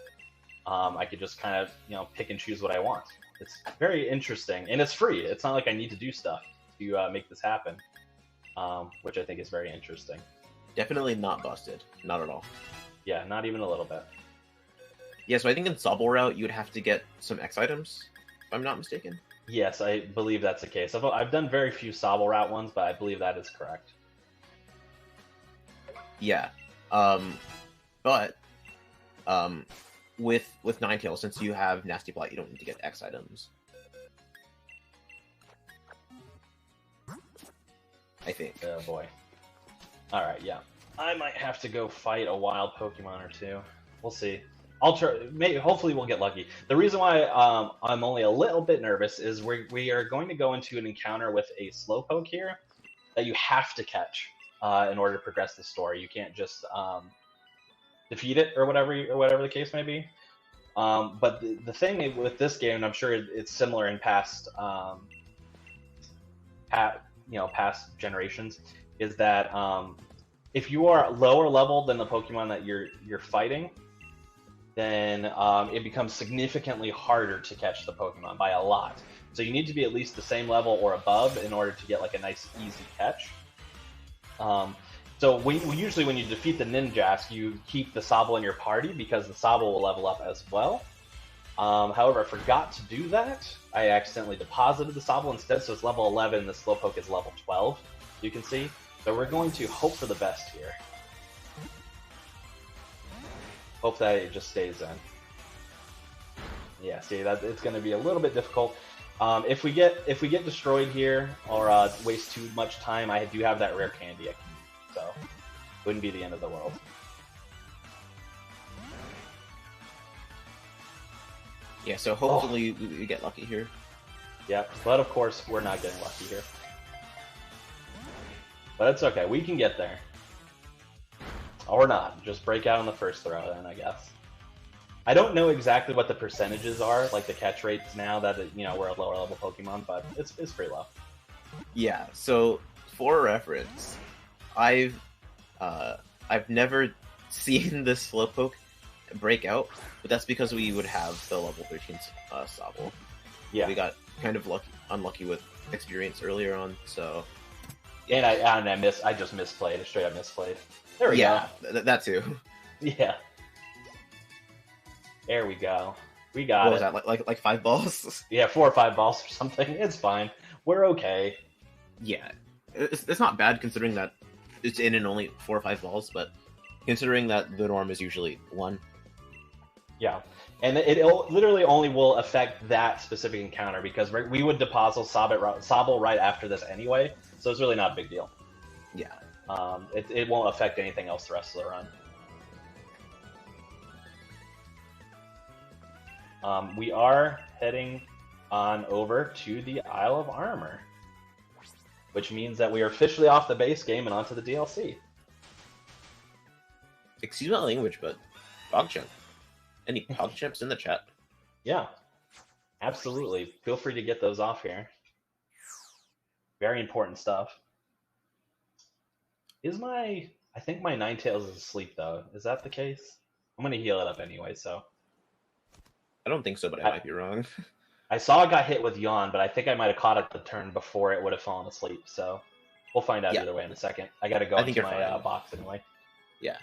I could just kind of, pick and choose what I want. It's very interesting, and it's free. It's not like I need to do stuff to make this happen, which I think is very interesting. Definitely not busted. Not at all. Yeah, not even a little bit. Yeah, so I think in Sobble route, you would have to get some X items, if I'm not mistaken. Yes, I believe that's the case. I've done very few Sobble route ones, but I believe that is correct. Yeah. But with Ninetales, since you have Nasty Blight, you don't need to get X items. I think. Oh boy. Alright, yeah. I might have to go fight a wild Pokemon or two. We'll see. I'll try. Hopefully, we'll get lucky. The reason why I'm only a little bit nervous is we are going to go into an encounter with a Slowpoke here that you have to catch in order to progress the story. You can't just defeat it or whatever the case may be. But the thing with this game, and I'm sure it's similar in past past generations, is that if you are lower level than the Pokemon that you're fighting, then it becomes significantly harder to catch the Pokemon by a lot. So you need to be at least the same level or above in order to get like a nice easy catch. So usually when you defeat the Ninjask, you keep the Sobble in your party because the Sobble will level up as well. However, I forgot to do that. I accidentally deposited the Sobble instead, so it's level 11. The Slowpoke is level 12, you can see. So we're going to hope for the best here. Hope that it just stays in. Yeah, see, that it's going to be a little bit difficult. If we get destroyed here or waste too much time, I do have that rare candy I can use, so wouldn't be the end of the world. Yeah, so hopefully we get lucky here. Yeah, but of course we're not getting lucky here. But it's okay, we can get there. Or not, just break out on the first throw then, I guess. I don't know exactly what the percentages are, like the catch rates now that we're a lower level Pokemon, but it's pretty low. Yeah, so for reference, I've never seen this Slowpoke break out, but that's because we would have the level 13 Sobble. Yeah, we got kind of unlucky with experience earlier on, so. And I just misplayed. I straight up misplayed. There we go. Yeah, that too. Yeah. There we go. We got it. What was that, like 5 balls? Yeah, 4 or 5 balls or something. It's fine. We're okay. Yeah. It's not bad considering that it's in only 4 or 5 balls, but considering that the norm is usually 1. Yeah. And it literally only will affect that specific encounter because we would deposit Sobble right after this anyway, so it's really not a big deal. Yeah. It won't affect anything else the rest of the run. We are heading on over to the Isle of Armor, which means that we are officially off the base game and onto the DLC. Excuse my language, but PogChamp. Any PogChamps in the chat? Yeah, absolutely. Feel free to get those off here. Very important stuff. I think my Ninetales is asleep, though. Is that the case? I'm going to heal it up anyway, so. I don't think so, but I might be wrong. I saw it got hit with Yawn, but I think I might have caught it the turn before it would have fallen asleep, so. We'll find out either way in a second. I got to go into my box anyway. Yeah.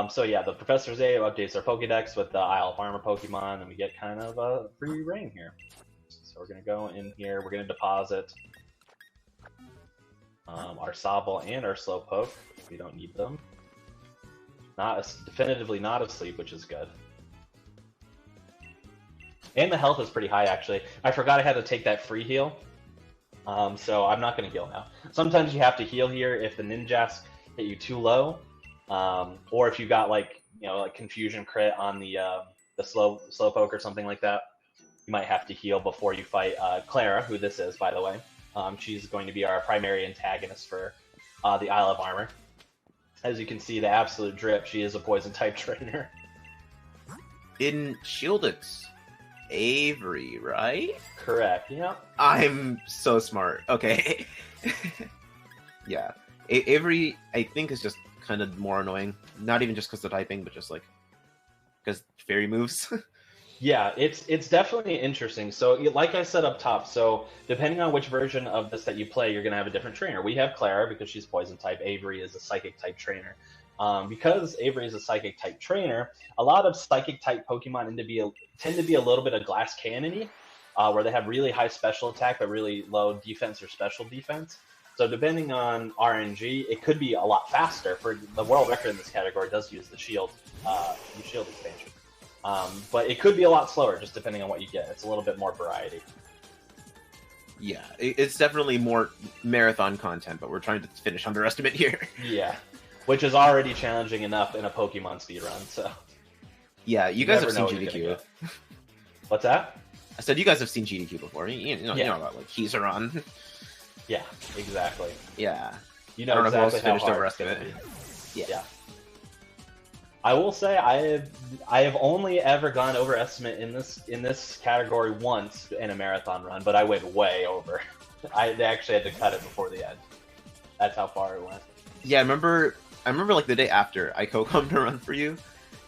So yeah, the Professor's A updates our Pokédex with the Isle of Armor Pokemon, and we get kind of a free reign here. So we're going to go in here, we're going to deposit our Sobble and our Slowpoke. We don't need them. Definitively not asleep, which is good. And the health is pretty high, actually. I forgot I had to take that free heal. So I'm not going to heal now. Sometimes you have to heal here if the Ninjask hit you too low. Or if you got like confusion crit on the Slowpoke or something like that, you might have to heal before you fight Clara, who this is, by the way. She's going to be our primary antagonist for the Isle of Armor. As you can see, the absolute drip. She is a poison type trainer. In Shieldix, Avery, right? Correct. Yeah. I'm so smart. Okay. Yeah. Avery, I think, is just kind of more annoying. Not even just because of typing, but just like because fairy moves. Yeah, it's definitely interesting. So, like I said up top, so depending on which version of this that you play, you're gonna have a different trainer. We have Clara because she's poison type. Avery is a psychic type trainer. Because Avery is a psychic type trainer, a lot of psychic type Pokemon tend to be a little bit of glass cannony, where they have really high special attack but really low defense or special defense. So depending on RNG, it could be a lot faster. For the world record in this category does use the shield expansion. But it could be a lot slower, just depending on what you get. It's a little bit more variety. Yeah, it's definitely more marathon content, but we're trying to finish underestimate here. Yeah, which is already challenging enough in a Pokemon speedrun, so... Yeah, you guys have seen GDQ. What's that? I said you guys have seen GDQ before. You know about, like, Kizaron. Yeah, exactly. Yeah. You know I don't know exactly who else finished how hard overestimate. Yeah. I will say I have only ever gone over estimate in this category once in a marathon run, but I went way over. They actually had to cut it before the end. That's how far it went. Yeah, I remember like the day after I come to run for you,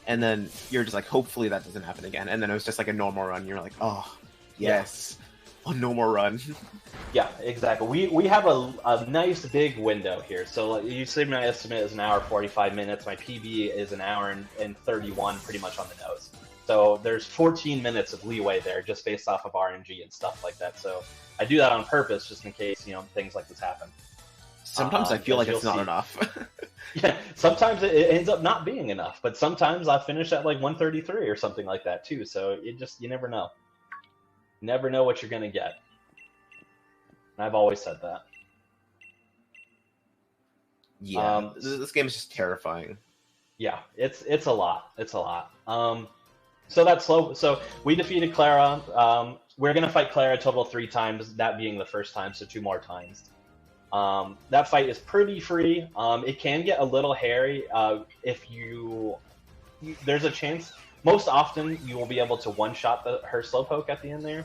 and then you're just like, hopefully that doesn't happen again. And then it was just like a normal run. You're like, oh yes, a normal run. Yeah, exactly. We have a nice big window here. So you say my estimate is an hour 45 minutes. My PB is an hour and 31, pretty much on the nose. So there's 14 minutes of leeway there, just based off of RNG and stuff like that. So I do that on purpose, just in case things like this happen. Sometimes I feel like it's not enough. Yeah, sometimes it ends up not being enough, but sometimes I finish at like 133 or something like that too. So you never know. Never know what you're gonna get. And I've always said that. Yeah, this game is just terrifying. Yeah, it's a lot. It's a lot. So that's slow. So we defeated Clara. We're gonna fight Clara a total of 3 times. That being the first time, so 2 more times. That fight is pretty free. It can get a little hairy if there's a chance. Most often, you will be able to one-shot her Slowpoke at the end there.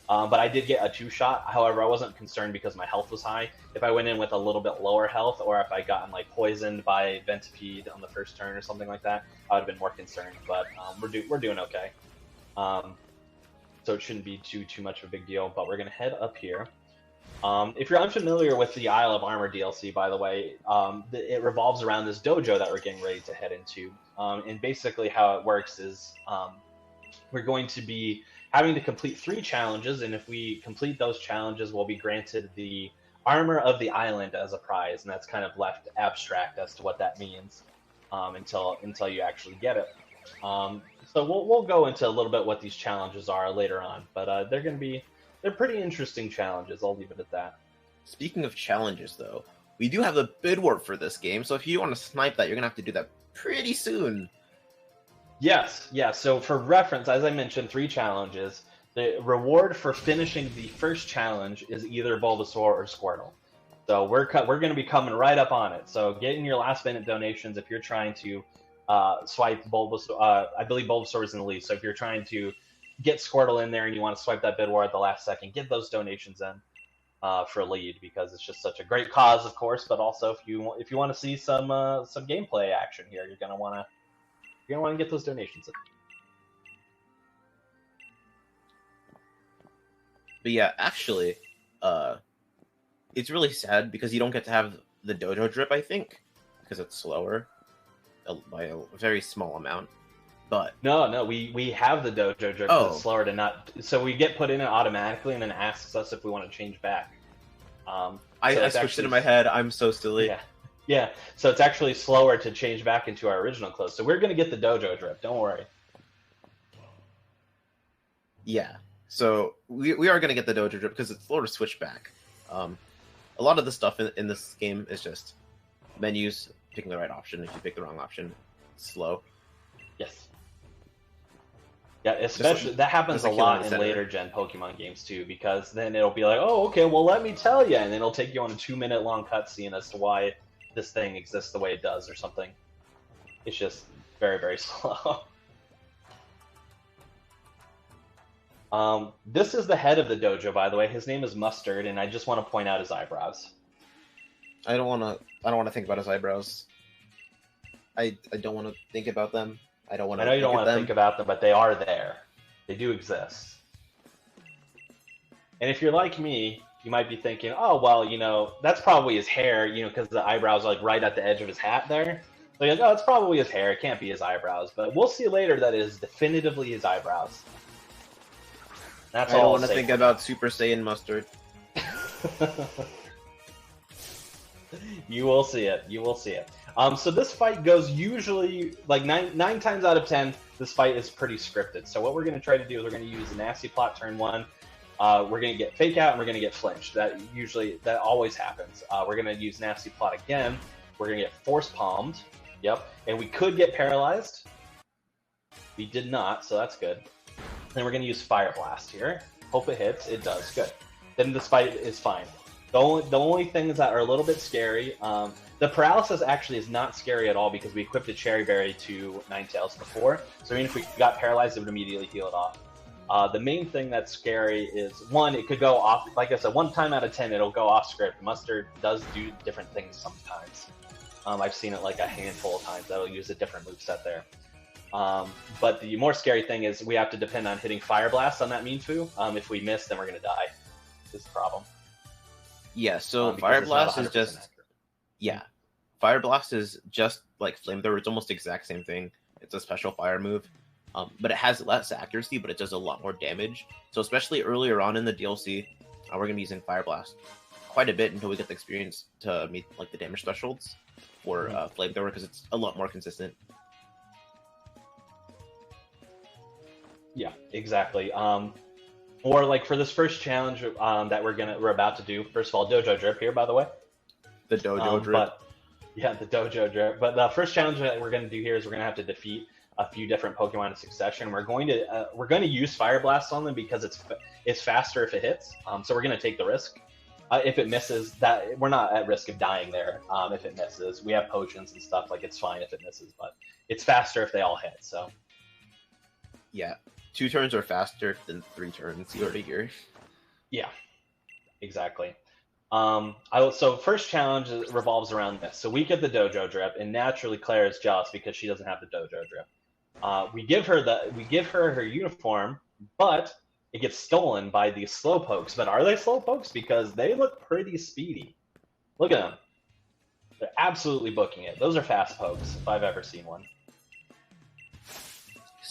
But I did get a 2-shot. However, I wasn't concerned because my health was high. If I went in with a little bit lower health, or if I gotten like poisoned by Venipede on the first turn or something like that, I would have been more concerned. But we're doing okay. So it shouldn't be too much of a big deal. But we're gonna head up here. If you're unfamiliar with the Isle of Armor DLC, by the way, it revolves around this dojo that we're getting ready to head into. And basically how it works is we're going to be having to complete 3 challenges, and if we complete those challenges, we'll be granted the armor of the island as a prize, and that's kind of left abstract as to what that means until you actually get it. So we'll go into a little bit what these challenges are later on, but they're pretty interesting challenges. I'll leave it at that. Speaking of challenges, though, we do have the bid warp for this game, so if you want to snipe that, you're gonna have to do that pretty soon. Yes, yeah. So for reference, as I mentioned, 3 challenges. The reward for finishing the first challenge is either Bulbasaur or Squirtle. So we're going to be coming right up on it. So get in your last-minute donations if you're trying to swipe Bulbasaur. I believe Bulbasaur is in the lead. So if you're trying to get Squirtle in there and you want to swipe that bid war at the last second, get those donations in for a lead, because it's just such a great cause, of course. But also, if you want to see some gameplay action here, you're going to want to get those donations in. But yeah, actually, it's really sad because you don't get to have the dojo drip, I think, because it's slower by a very small amount. But no, we have the dojo drip. But it's slower to not. So we get put in it automatically, and then asks us if we want to change back. I switched it in my head. I'm so silly. Yeah. So it's actually slower to change back into our original clothes. So we're gonna get the dojo drip. Don't worry. Yeah. So we are gonna get the dojo drip because it's slower to switch back. A lot of the stuff in this game is just menus, picking the right option. If you pick the wrong option, it's slow. Yes. Yeah, especially that happens a lot in later gen Pokemon games too, because then it'll be like, oh, okay, well, let me tell you, and then it'll take you on a 2-minute long cutscene as to why this thing exists the way it does or something. It's just very, very slow. This is the head of the dojo, by the way. His name is Mustard, and I just want to point out his eyebrows. I don't want to think about his eyebrows. I don't want to think about them. I know you don't want to think about them, but they are there. They do exist. And if you're like me, you might be thinking, oh, well, you know, that's probably his hair, you know, because the eyebrows are like right at the edge of his hat there. So you're like, oh, it's probably his hair. It can't be his eyebrows. But we'll see later that it is definitively his eyebrows. That's all I don't want to think about Super Saiyan Mustard. You will see it. You will see it. So this fight goes usually, like, nine times out of 10, this fight is pretty scripted. So what we're going to try to do is we're going to use a nasty plot turn 1. We're going to get fake out and we're going to get flinched. That always happens. We're going to use nasty plot again. We're going to get force palmed. Yep. And we could get paralyzed. We did not, so that's good. Then we're going to use fire blast here. Hope it hits. It does. Good. Then this fight is fine. The only things that are a little bit scary, the paralysis actually is not scary at all because we equipped a cherry berry to Ninetales before. So even if we got paralyzed, it would immediately heal it off. The main thing that's scary is, one, it could go off, like I said, 1 time out of 10, it'll go off script. Mustard does do different things sometimes. I've seen it like a handful of times that'll use a different moveset there. But the more scary thing is we have to depend on hitting Fire Blast on that Minfu. If we miss, then we're going to die. Is the problem. Yeah, so Fire Blast is just... Accurate. Yeah. Fire Blast is just like Flamethrower. It's almost the exact same thing. It's a special fire move. But it has less accuracy, but it does a lot more damage. So especially earlier on in the DLC, we're going to be using Fire Blast quite a bit until we get the experience to meet like the damage thresholds for Flamethrower, because it's a lot more consistent. Yeah, exactly. Or like for this first challenge that we're about to do. First of all, Dojo Drip here, by the way. The Dojo Drip. Yeah, the Dojo Drip. But the first challenge that we're going to do here is we're going to have to defeat a few different Pokemon in succession. We're going to use Fire Blast on them because it's faster if it hits. So we're going to take the risk. If it misses, that we're not at risk of dying there. If it misses, we have potions and stuff. Like, it's fine if it misses, but it's faster if they all hit. So yeah, 2 turns are faster than 3 turns. You already hear. Yeah, exactly. So first challenge revolves around this. So we get the Dojo Drip, and naturally Claire is jealous because she doesn't have the Dojo Drip. We give her her uniform, but it gets stolen by these Slowpokes. But are they Slowpokes? Because they look pretty speedy. Look at them. They're absolutely booking it. Those are fast pokes, if I've ever seen one.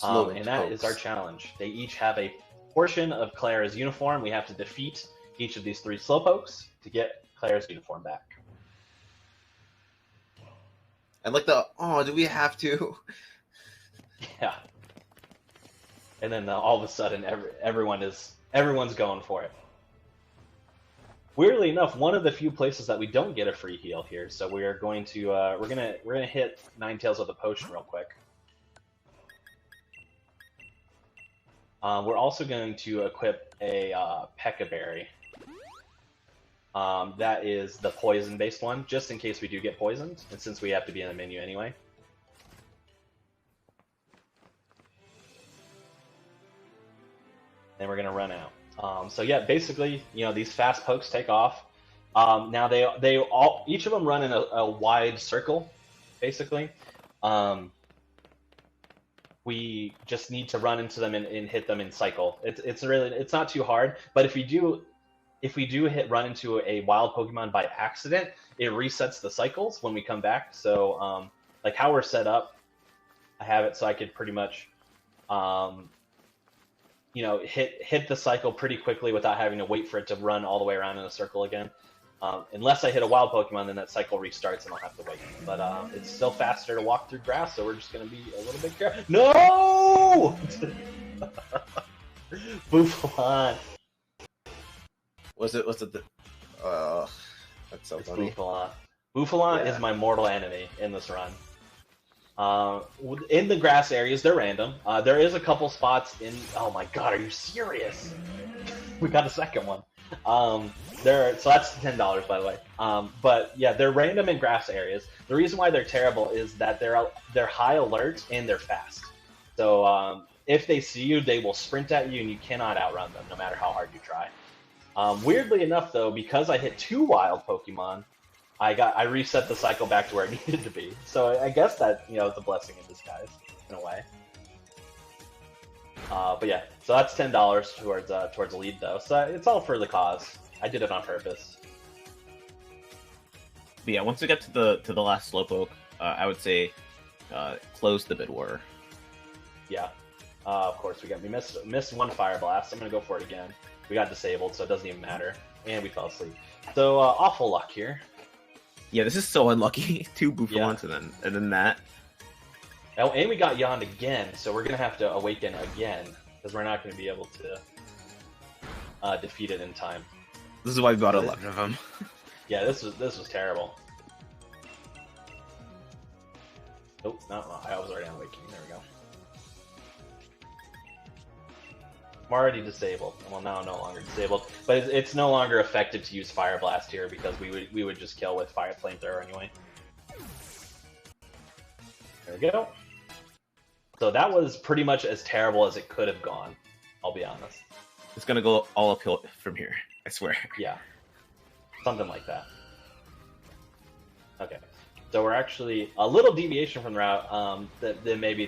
And that is our challenge. They each have a portion of Claire's uniform. We have to defeat each of these 3 Slowpokes to get Claire's uniform back. And like do we have to? Yeah. And then all of a sudden, everyone's going for it. Weirdly enough, one of the few places that we don't get a free heal here, so we are going to we're gonna hit Ninetales with a potion real quick. We're also going to equip a Pekka Berry. That is the poison-based one, just in case we do get poisoned, and since we have to be in the menu anyway. Then we're going to run out. So yeah, basically, these fast pokes take off. Now each of them run in a wide circle, basically. We just need to run into them and hit them in cycle. It's not too hard, but if we do run into a wild Pokemon by accident, it resets the cycles when we come back. So like how we're set up, I have it so I could pretty much hit the cycle pretty quickly without having to wait for it to run all the way around in a circle again. Unless I hit a wild Pokemon, then that cycle restarts and I'll have to wait. But it's still faster to walk through grass, so we're just going to be a little bit careful. No! Buffalon. Was it the... that's so funny. Buffalon. Buffalon is my mortal enemy in this run. In the grass areas, they're random. There is a couple spots in... Oh my god, are you serious? We got a second one. So that's $10 by the way. But yeah, they're random in grass areas. The reason why they're terrible is that they're high alert and they're fast. So if they see you, they will sprint at you, and you cannot outrun them, no matter how hard you try. Weirdly enough, though, because I hit 2 wild Pokemon, I reset the cycle back to where it needed to be. So I guess that it's a blessing in disguise in a way. But yeah, so that's $10 towards a lead though. So it's all for the cause. I did it on purpose. But yeah, once we get to the last Slowpoke, I would say close the Bid War. Yeah. Of course we missed one Fire Blast. I'm gonna go for it again. We got disabled, so it doesn't even matter, and we fell asleep. So awful luck here. Yeah, this is so unlucky. 2 Bouffalants and then that. Oh, and we got Yawned again, so we're gonna have to awaken again because we're not gonna be able to defeat it in time. This is why we got 11 of them. Yeah, this was terrible. Oh, no, I was already on awakening. There we go. I'm already disabled. Well, now I'm no longer disabled, but it's no longer effective to use Fire Blast here because we would just kill with Fire Flamethrower anyway. There we go. So that was pretty much as terrible as it could have gone. I'll be honest. It's gonna go all uphill from here. I swear. Yeah, something like that. Okay. So we're actually a little deviation from the route that maybe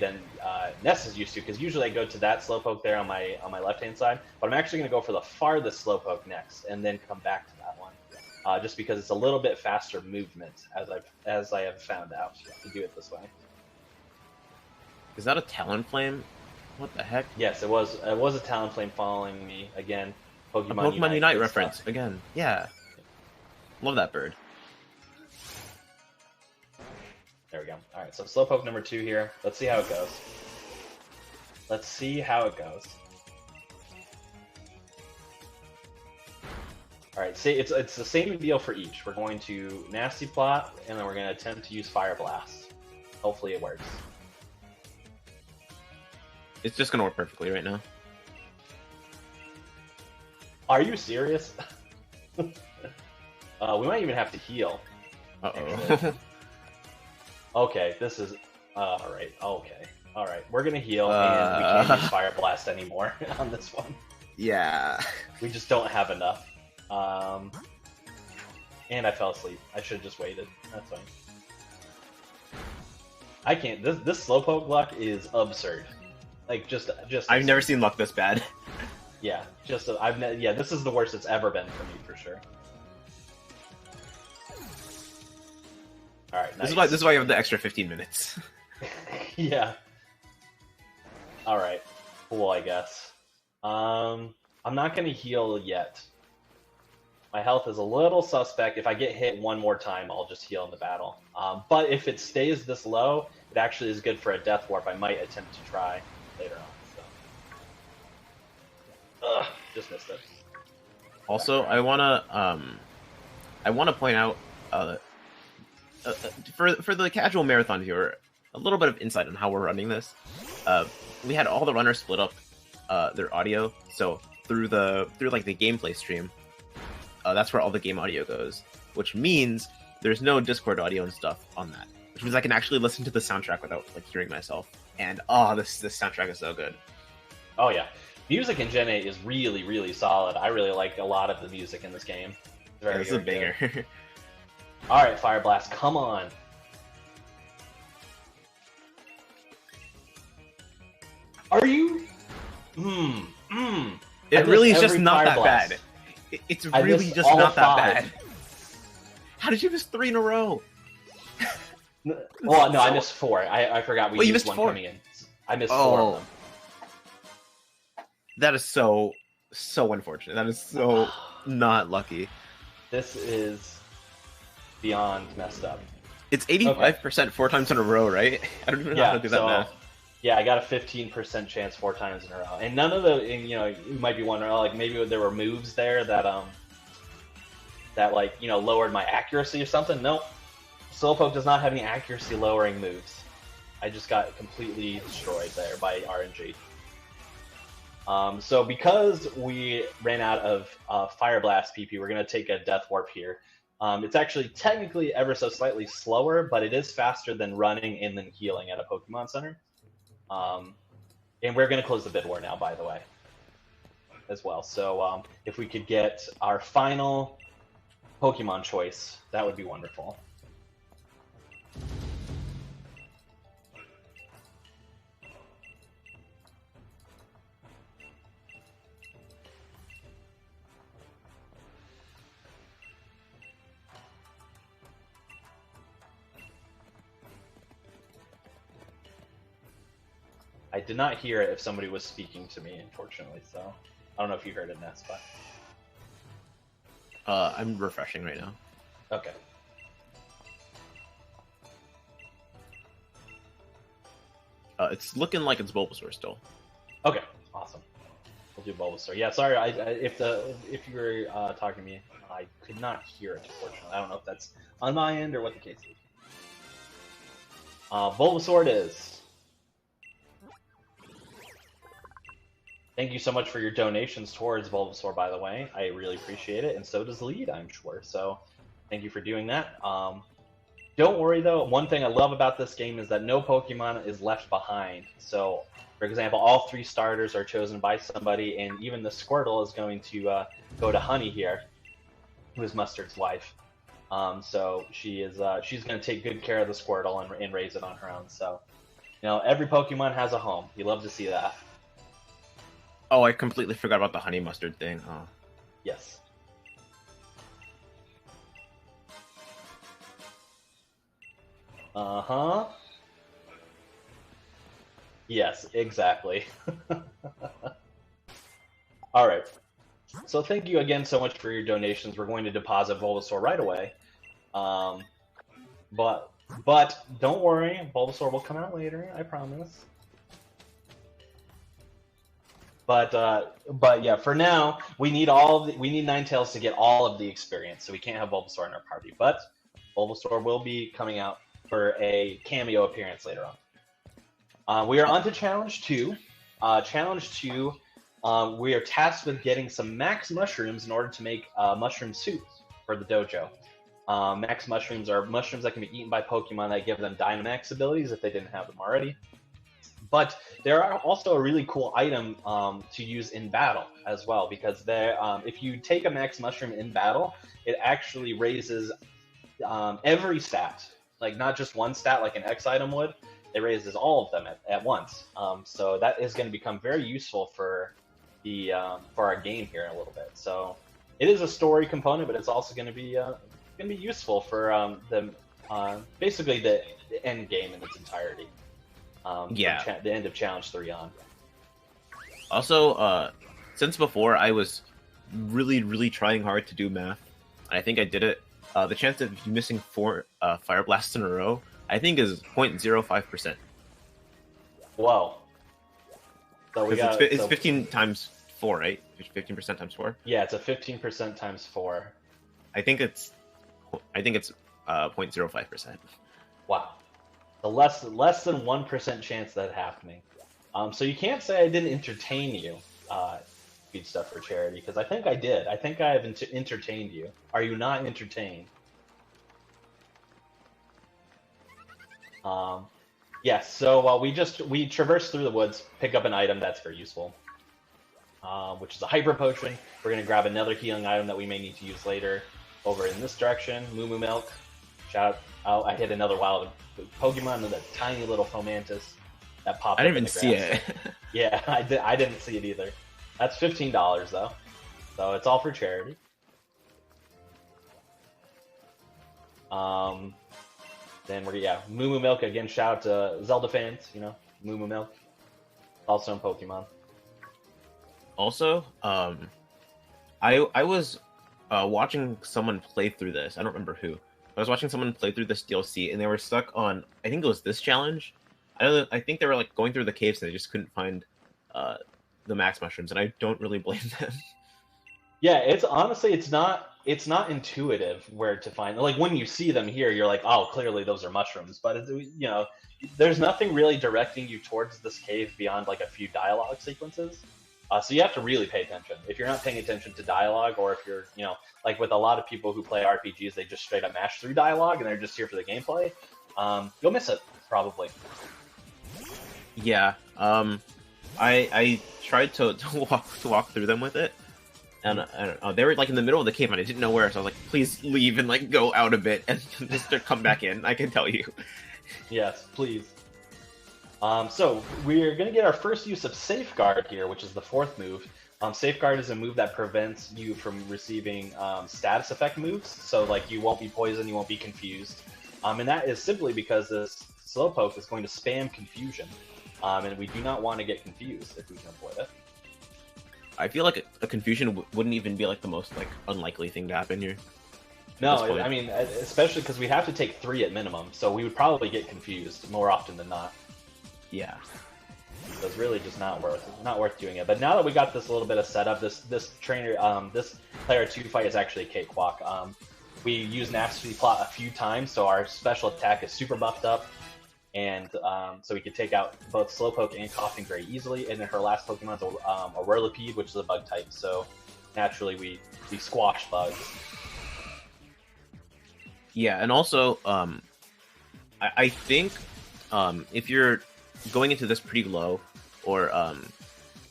Ness is used to, because usually I go to that Slowpoke there on my left hand side, but I'm actually going to go for the farthest Slowpoke next, and then come back to that one, just because it's a little bit faster movement as I have found out to do it this way. Is that a Talonflame? What the heck? Yes, it was a Talonflame following me again. Pokemon Unite reference stuff. Again. Yeah, love that bird. There we go. All right, so Slowpoke number 2 here. Let's see how it goes. Let's see how it goes. All right, see, it's the same deal for each. We're going to Nasty Plot, and then we're going to attempt to use Fire Blast. Hopefully it works. It's just going to work perfectly right now. Are you serious? We might even have to heal. Uh-oh. Okay, this is... alright, okay. Alright, we're gonna heal, and we can't use Fire Blast anymore on this one. Yeah. We just don't have enough. And I fell asleep. I should have just waited. That's fine. I can't... This Slowpoke luck is absurd. Like, just I've never seen luck this bad. Yeah, yeah, this is the worst it's ever been for me, for sure. All right, nice. This is why you have the extra 15 minutes. Yeah. All right, cool. I guess. I'm not gonna heal yet. My health is a little suspect. If I get hit one more time, I'll just heal in the battle. But if it stays this low, it actually is good for a Death Warp. I might attempt to try later on. So. Just missed it. Also, I wanna point out. For the casual marathon viewer, a little bit of insight on how we're running this. We had all the runners split up their audio, so through like the gameplay stream, that's where all the game audio goes, which means there's no Discord audio and stuff on that, which means I can actually listen to the soundtrack without like hearing myself. And this soundtrack is so good. Oh yeah, music in Gen 8 is really, really solid. I really like a lot of the music in this game. It's a banger. Alright, Fire Blast, come on. Are you? It really is just not that bad. It's really just not that bad. How did you miss 3 in a row? Well, no, I missed 4. I forgot we used one 4? Coming in. I missed 4 of them. That is so unfortunate. That is so not lucky. This is beyond messed up. It's 85% 4 times in a row, right? I don't even know how to do that math. Yeah, I got a 15% chance 4 times in a row, and none of the. And, you might be wondering, like maybe there were moves there that like lowered my accuracy or something. Nope, Slowpoke does not have any accuracy lowering moves. I just got completely destroyed there by RNG. So because we ran out of Fire Blast PP, we're going to take a Death Warp here. It's actually technically ever so slightly slower, but it is faster than running and then healing at a Pokemon Center. And we're going to close the bid war now, by the way, as well. So if we could get our final Pokemon choice, that would be wonderful. I did not hear it if somebody was speaking to me, unfortunately, so I don't know if you heard it, Ness, but... I'm refreshing right now. Okay. It's looking like it's Bulbasaur still. Okay, awesome. We'll do Bulbasaur. Yeah, sorry, if you were talking to me, I could not hear it, unfortunately. I don't know if that's on my end or what the case is. Bulbasaur it is. Thank you so much for your donations towards Bulbasaur, by the way. I really appreciate it, and so does Lead, I'm sure. So thank you for doing that. Don't worry, though. One thing I love about this game is that no Pokemon is left behind. So, for example, all 3 starters are chosen by somebody, and even the Squirtle is going to go to Honey here, who is Mustard's wife. So she's going to take good care of the Squirtle and raise it on her own. So, every Pokemon has a home. You love to see that. Oh, I completely forgot about the honey mustard thing. Oh. Yes. Uh-huh. Yes, exactly. All right. So thank you again so much for your donations. We're going to deposit Bulbasaur right away. But don't worry, Bulbasaur will come out later, I promise. But yeah, for now we need Ninetales to get all of the experience, so we can't have Bulbasaur in our party. But Bulbasaur will be coming out for a cameo appearance later on. We are on to Challenge 2. Challenge 2, we are tasked with getting some max mushrooms in order to make mushroom soup for the dojo. Max mushrooms are mushrooms that can be eaten by Pokemon that give them Dynamax abilities if they didn't have them already. But there are also a really cool item to use in battle as well, because if you take a max mushroom in battle, it actually raises every stat, like not just one stat like an X item would. It raises all of them at once. So that is going to become very useful for our game here in a little bit. So it is a story component, but it's also going to be useful for basically the end game in its entirety. Yeah. The end of Challenge 3 on. Also, since before I was really, really trying hard to do math, I think I did it. The chance of you missing 4 Fire Blasts in a row, I think, is 0.05%. Whoa. So it's 15 times 4, right? 15% times 4? Yeah, it's a 15% times 4. I think it's 0.05%. Wow. The less than 1% chance of that happening. So you can't say I didn't entertain you, Feed Stuff for Charity, because I think I did. I think I have entertained you. Are you not entertained? Yes, so while we traverse through the woods, pick up an item that's very useful, which is a Hyper Potion. We're going to grab another healing item that we may need to use later over in this direction. Moo Milk. Shout out, I hit another wild Pokemon with a tiny little Fomantis that popped up. I didn't even see it. Yeah, I didn't see it either. That's $15 though, so it's all for charity. Then Moo Milk again. Shout out to Zelda fans. Moo Milk, also in Pokemon. Also, I was watching someone play through this. I don't remember who. I was watching someone play through this DLC, and they were stuck on, I think it was this challenge. I think they were like going through the caves, and they just couldn't find the max mushrooms, and I don't really blame them. Yeah, it's not intuitive where to find. Like when you see them here, you're like, oh, clearly those are mushrooms. But there's nothing really directing you towards this cave beyond like a few dialogue sequences. So you have to really pay attention. If you're not paying attention to dialogue, or if you're, like with a lot of people who play RPGs, they just straight up mash through dialogue and they're just here for the gameplay, you'll miss it, probably. Yeah, I tried to walk through them with it, and I don't know, they were like in the middle of the cave and I didn't know where, so I was like, please leave and like go out a bit and just come back in. I can tell you. Yes, please. So we're going to get our first use of Safeguard here, which is the 4th move. Safeguard is a move that prevents you from receiving status effect moves, so like you won't be poisoned, you won't be confused. And that is simply because this Slowpoke is going to spam Confusion, and we do not want to get confused if we can avoid it. I feel like a Confusion wouldn't even be like the most like unlikely thing to happen here. No, I mean, especially because we have to take 3 at minimum, so we would probably get confused more often than not. Yeah. So it's really just not worth doing it. But now that we got this little bit of setup, this player 2 fight is actually a cakewalk. We use Nasty Plot a few times, so our special attack is super buffed up, and so we can take out both Slowpoke and Coughing very easily. And then her last Pokemon's a Whirlipede, which is a bug type, so naturally we squash bugs. Yeah, and also I think if you're going into this pretty low, or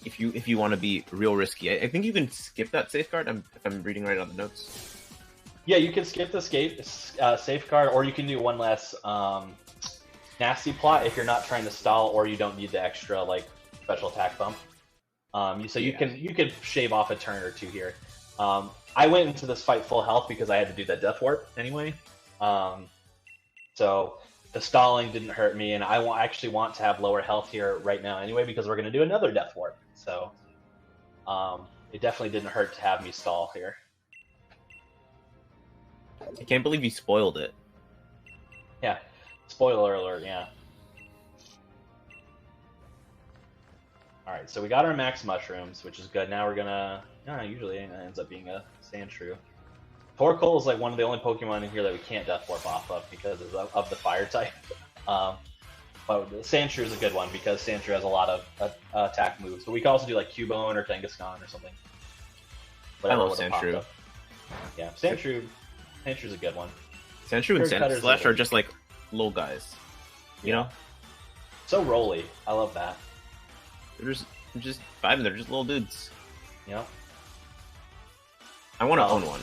if you want to be real risky, I think you can skip that Safeguard. If I'm reading right on the notes. Yeah, you can skip the Safeguard, or you can do one less Nasty Plot if you're not trying to stall, or you don't need the extra like special attack bump. You can shave off a turn or 2 here. I went into this fight full health because I had to do that Death Warp anyway. So the stalling didn't hurt me, and I actually want to have lower health here right now anyway because we're going to do another Death Warp. So it definitely didn't hurt to have me stall here. I can't believe you spoiled it. Yeah, spoiler alert, yeah. Alright, so we got our max mushrooms, which is good. Now we're gonna... usually it ends up being a Sandshrew. Torkoal is like one of the only Pokemon in here that we can't Death Warp off of because of the fire type. But Sandshrew is a good one because Sandshrew has a lot of attack moves. But we can also do like Cubone or Kangaskhan or something. Whatever, I love Sandshrew. Yeah, Sandshrew is a good one. Sandshrew and Sandslash are just like little guys, you know? So rolly. I love that. They're just vibing. They're just little dudes. Yep. I want to own one.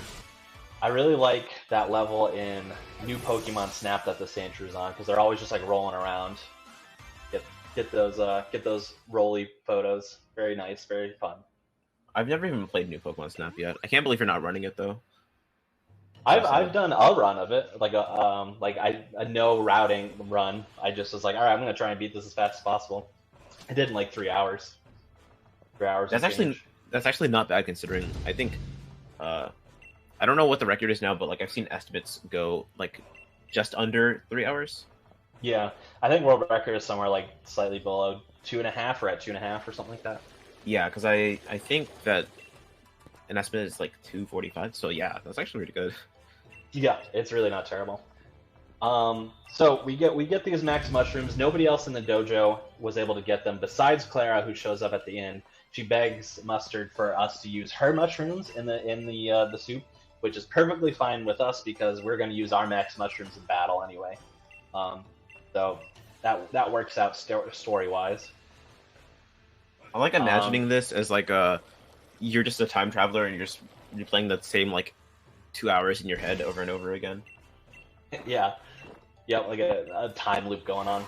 I really like that level in new Pokemon Snap that the Sandshrews on because they're always just like rolling around. Get those rolly photos. Very nice, very fun. I've never even played new Pokemon Snap yet. I can't believe you're not running it though. I've done a run of it, like a no routing run. I just was like, all right, I'm gonna try and beat this as fast as possible. I did in like 3 hours. 3 hours. That's actually not bad considering. I think I don't know what the record is now, but like I've seen estimates go like just under 3 hours. Yeah, I think world record is somewhere like slightly below 2.5 or at 2.5 or something like that. Yeah, because I think that an estimate is like 2:45. So yeah, that's actually really good. Yeah, it's really not terrible. So we get these max mushrooms. Nobody else in the dojo was able to get them besides Clara, who shows up at the end. She begs Mustard for us to use her mushrooms in the soup, which is perfectly fine with us because we're going to use our max mushrooms in battle anyway. So that works out story wise. I like imagining this as like you're just a time traveler and you're playing the same like 2 hours in your head over and over again. Yeah. Yep, like a time loop going on.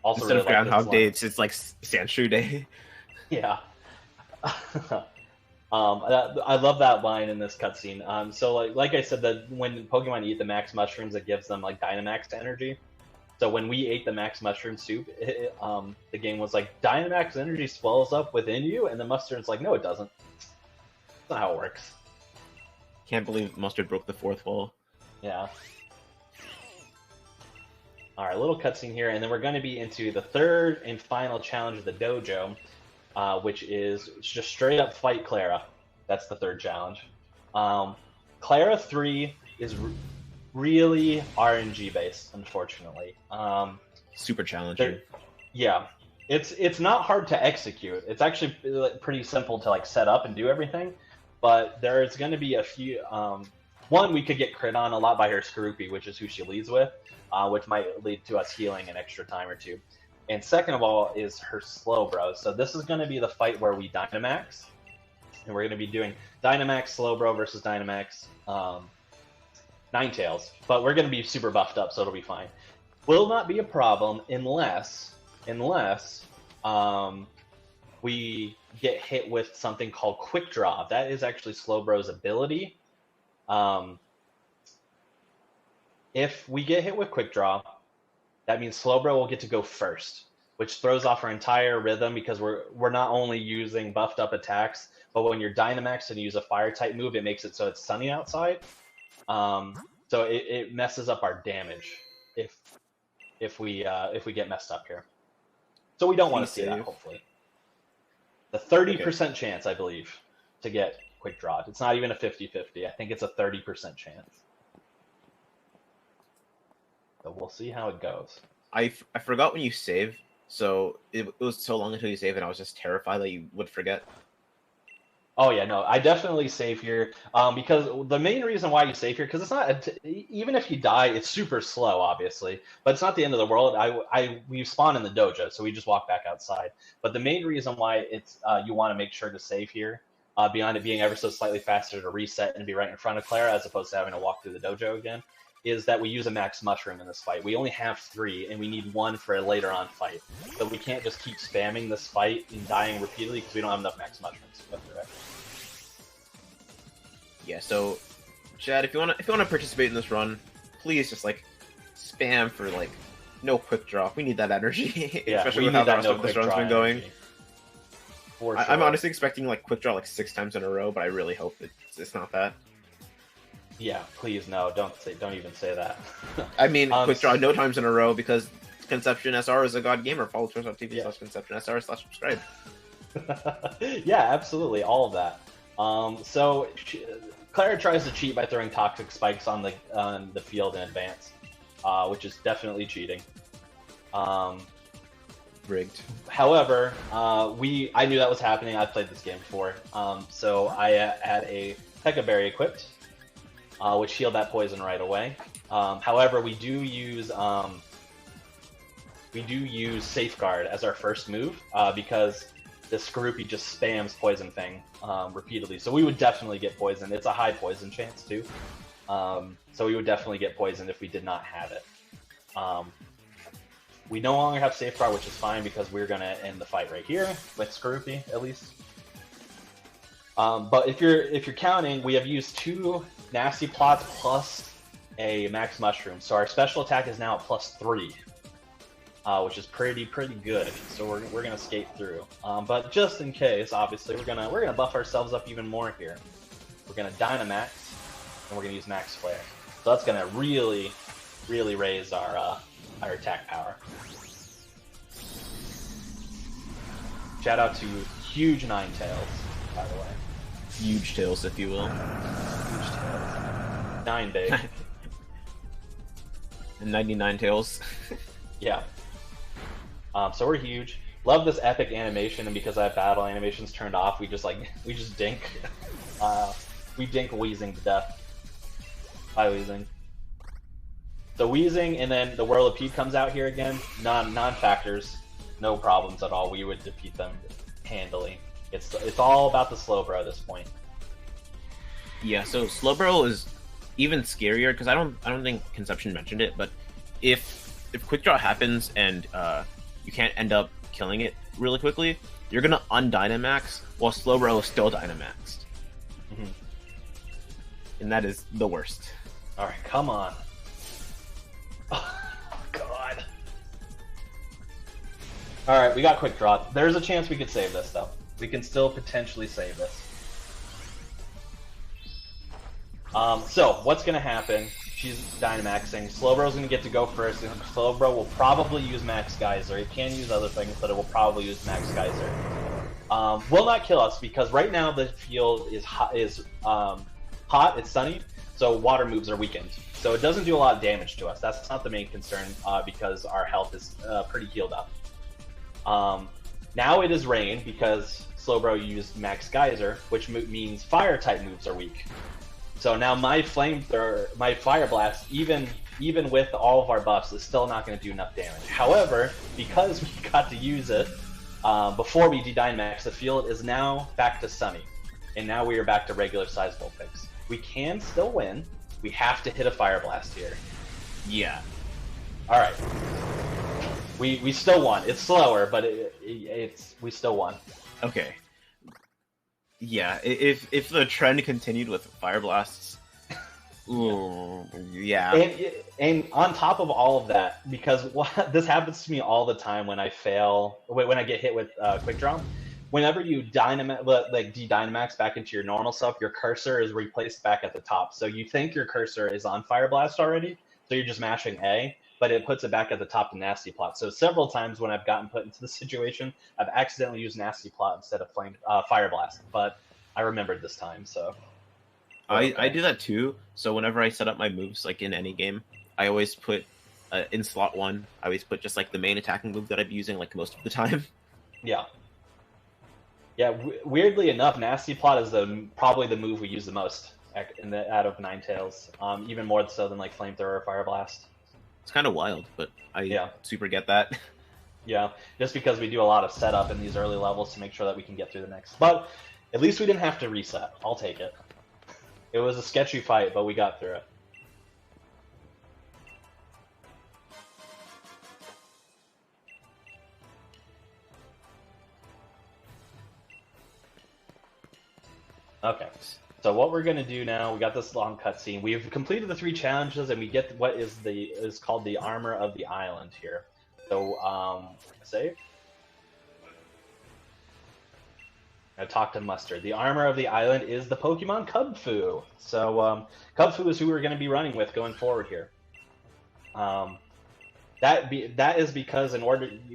Also, instead of Groundhog Day, it's like Sandshrew Day. Yeah. I love that line in this cutscene. So like I said, that when Pokemon eat the max mushrooms, it gives them like Dynamax energy. So when we ate the max mushroom soup, the game was like, Dynamax energy swells up within you, and the Mustard's like, no, it doesn't. That's not how it works. Can't believe Mustard broke the 4th wall. Yeah. Alright, little cutscene here, and then we're going to be into the 3rd and final challenge of the dojo, which is just straight up fight Clara. That's the 3rd challenge. Clara 3 is really RNG based, unfortunately. Super challenging. Yeah. It's not hard to execute. It's actually pretty simple to like set up and do everything, but there's going to be a few. One, we could get crit on a lot by her Skorupi, which is who she leads with, which might lead to us healing an extra time or two. And second of all is her Slowbro. So this is going to be the fight where we Dynamax, and we're going to be doing Dynamax Slowbro versus Dynamax Ninetales. But we're going to be super buffed up, so it'll be fine. Will not be a problem unless we get hit with something called Quick Draw. That is actually Slowbro's ability. If we get hit with Quick Draw, that means Slowbro will get to go first, which throws off our entire rhythm because we're not only using buffed up attacks, but when you're Dynamax and you use a fire type move, it makes it so it's sunny outside. So it messes up our damage if we get messed up here. So we don't want to see that, hopefully. The 30% chance, I believe, to get Quick Draw. It's not even a 50-50. I think it's a 30% chance. So we'll see how it goes. I forgot when you save, so it was so long until you save, and I was just terrified that you would forget. Oh yeah, no, I definitely save here because the main reason why you save here, because it's not even if you die, it's super slow, obviously, but it's not the end of the world. We spawn in the dojo, so we just walk back outside. But the main reason why it's you want to make sure to save here, beyond it being ever so slightly faster to reset and be right in front of Clara as opposed to having to walk through the dojo again, is that we use a max mushroom in this fight. We only have 3, and we need 1 for a later on fight. So we can't just keep spamming this fight and dying repeatedly because we don't have enough max mushrooms. Yeah, so Chad, if you want to participate in this run, please just like spam for like no Quick Draw. We need that energy, yeah, especially with how the rest of this run's been going. Sure. I'm honestly expecting like Quick Draw like 6 times in a row, but I really hope it's not that. Yeah, please no, don't even say that. I mean, Quick Draw no times in a row because Conception SR is a god gamer. Follow twitch.tv/ConceptionSR/subscribe. Yeah, absolutely, all of that. So Clara tries to cheat by throwing toxic spikes on the field in advance, which is definitely cheating. Rigged. However, I knew that was happening. I've played this game before, so I had a Pekka Berry equipped, which healed that poison right away. However, we do use Safeguard as our first move because this Skorupi just spams Poison Fang repeatedly. So we would definitely get poisoned. It's a high poison chance too. So we would definitely get poisoned if we did not have it. We no longer have Safeguard, which is fine because we're going to end the fight right here with Skorupi at least. But if you're counting, we have used 2 nasty plots plus a max mushroom. So our special attack is now at +3. Which is pretty good. So we're gonna skate through. But just in case, obviously, we're gonna buff ourselves up even more here. We're gonna Dynamax, and we're gonna use Max Flare. So that's gonna really raise our attack power. Shout out to huge Ninetales, by the way. Huge tails, if you will. Huge tails. 9 big. And 99 tails. Yeah. So we're huge. Love this epic animation, and because I have battle animations turned off, we just dink. We dink Wheezing to death. Hi, Wheezing. So Wheezing, and then the Whirlipede comes out here again. Non-factors, no problems at all. We would defeat them handily. It's all about the Slowbro at this point. Yeah, so Slowbro is even scarier because I don't think Conception mentioned it, but if Quick Draw happens and you can't end up killing it really quickly, you're gonna undynamax while Slowbro is still dynamaxed. Mm-hmm. And that is the worst. Alright, come on. Oh, God. Alright, we got Quick Draw. There's a chance we could save this, though. We can still potentially save this. So, what's gonna happen? She's Dynamaxing. Slowbro's going to get to go first, and Slowbro will probably use Max Geyser. It can use other things, but it will probably use Max Geyser. Will not kill us, because right now the field is hot, it's sunny, so water moves are weakened. So it doesn't do a lot of damage to us. That's not the main concern, because our health is pretty healed up. Now it is rain because Slowbro used Max Geyser, which means fire type moves are weak. So now my Fire Blast, even with all of our buffs, is still not going to do enough damage. However, because we got to use it before we de-Dynamax, the field is now back to sunny. And now we are back to regular size Vulpix. We can still win. We have to hit a Fire Blast here. Yeah. Alright. We still won. It's slower, but we still won. Okay. Yeah, if the trend continued with Fire Blasts, ooh, yeah. And on top of all of that, because this happens to me all the time when I fail, when I get hit with Quick Draw, whenever you de-Dynamax back into your normal self, your cursor is replaced back at the top. So you think your cursor is on Fire Blast already, so you're just mashing A, but it puts it back at the top to Nasty Plot. So several times when I've gotten put into this situation, I've accidentally used Nasty Plot instead of Fire Blast, but I remembered this time, so. I do that too, so whenever I set up my moves, like in any game, I always put, in slot 1, I always put just like the main attacking move that I'd be using like most of the time. Yeah. Yeah, weirdly enough, Nasty Plot is probably the move we use the most out of Ninetales, even more so than like Flamethrower or Fire Blast. It's kind of wild, but I super get that. Yeah, just because we do a lot of setup in these early levels to make sure that we can get through the next. But at least we didn't have to reset. I'll take it. It was a sketchy fight, but we got through it. Okay, so what we're gonna do now, we got this long cutscene. We've completed the 3 challenges, and we get what is called the Armor of the Island here. So, save. I talked to Mustard. The Armor of the Island is the Pokemon Kubfu. So, Kubfu is who we're going to be running with going forward here. That is because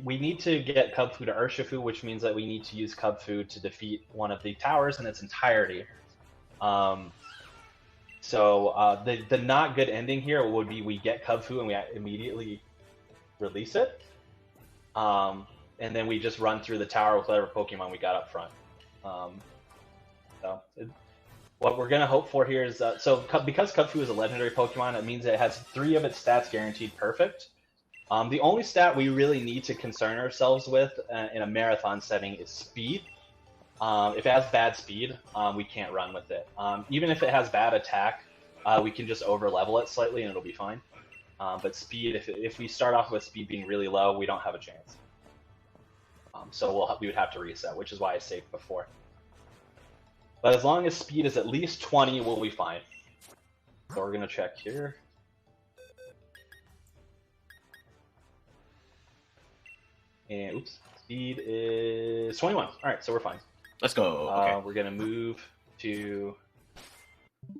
we need to get Kubfu to Urshifu, which means that we need to use Kubfu to defeat one of the towers in its entirety. So the not good ending here would be we get Kubfu and we immediately release it, and then we just run through the tower with whatever Pokemon we got up front. What we're gonna hope for here is because Kubfu is a legendary Pokemon, it means it has 3 of its stats guaranteed perfect. The only stat we really need to concern ourselves with in a marathon setting is speed. If it has bad speed, we can't run with it. Even if it has bad attack, we can just over-level it slightly and it'll be fine. But speed, if we start off with speed being really low, we don't have a chance. So we would have to reset, which is why I saved before. But as long as speed is at least 20, we'll be fine. So we're going to check here. And, oops, speed is 21. All right, so we're fine. Let's go. Okay. We're going to move to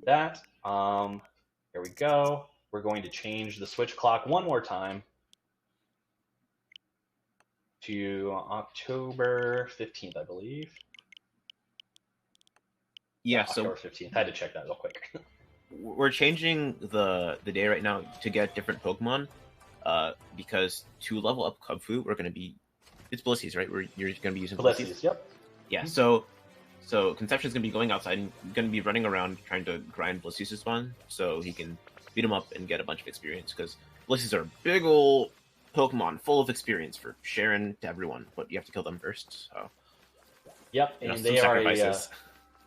that. Here we go. We're going to change the switch clock one more time to October 15th, I believe. Yeah, October 15th. I had to check that real quick. We're changing the day right now to get different Pokemon, because to level up Kubfu, we're going to be... It's Blisseys, right? You're going to be using Blisseys? Yep. Yeah, so Conception's going to be going outside and going to be running around trying to grind Blisseys to spawn, so he can beat him up and get a bunch of experience, because Blisseys are big ol' Pokemon full of experience for sharing to everyone, but you have to kill them first, so... Yep, and they are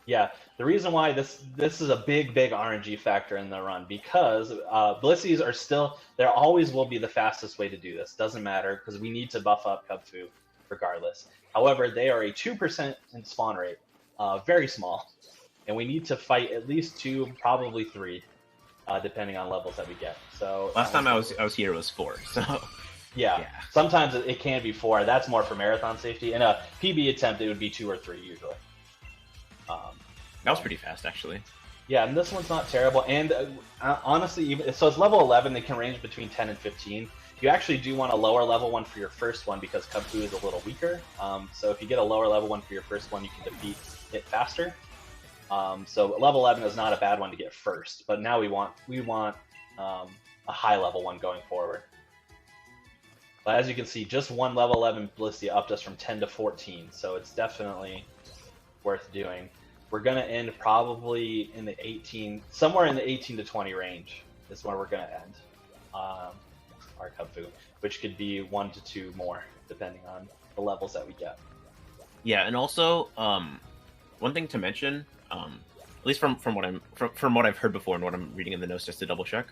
yeah, the reason why this is a big RNG factor in the run, because Blisseys are still, there always will be the fastest way to do this. Doesn't matter, because we need to buff up Kubfu regardless. However, they are a 2% in spawn rate, very small, and we need to fight at least 2, probably 3, depending on levels that we get. So last time I was here, it was 4, so... Yeah, sometimes it can be 4. That's more for marathon safety. In a PB attempt, it would be 2 or 3 usually. That was pretty fast, actually. Yeah, and this one's not terrible. And honestly, so it's level 11. They can range between 10 and 15. You actually do want a lower level one for your first one because Kubfu is a little weaker. So if you get a lower level one for your first one, you can defeat it faster. So level 11 is not a bad one to get first. But now we want a high level one going forward. But as you can see, just one level 11 Blisseys upped us from 10 to 14, so it's definitely worth doing. We're gonna end probably in the 18, somewhere in the 18 to 20 range is where we're gonna end our Kubfu, which could be 1 to 2 more depending on the levels that we get. Yeah, and also one thing to mention, at least from what I've heard before and what I'm reading in the notes, just to double check.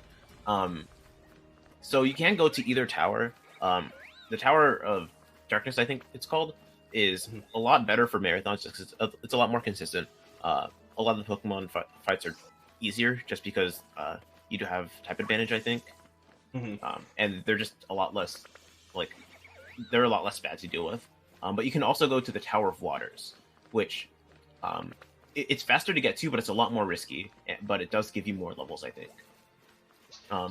So you can go to either tower. The Tower of Darkness, I think it's called, is a lot better for marathons just because it's a lot more consistent. A lot of the Pokemon fights are easier just because you do have type advantage, I think. And they're just a lot less, they're a lot less bad to deal with. But you can also go to the Tower of Waters, which it's faster to get to, but it's a lot more risky. But it does give you more levels, I think.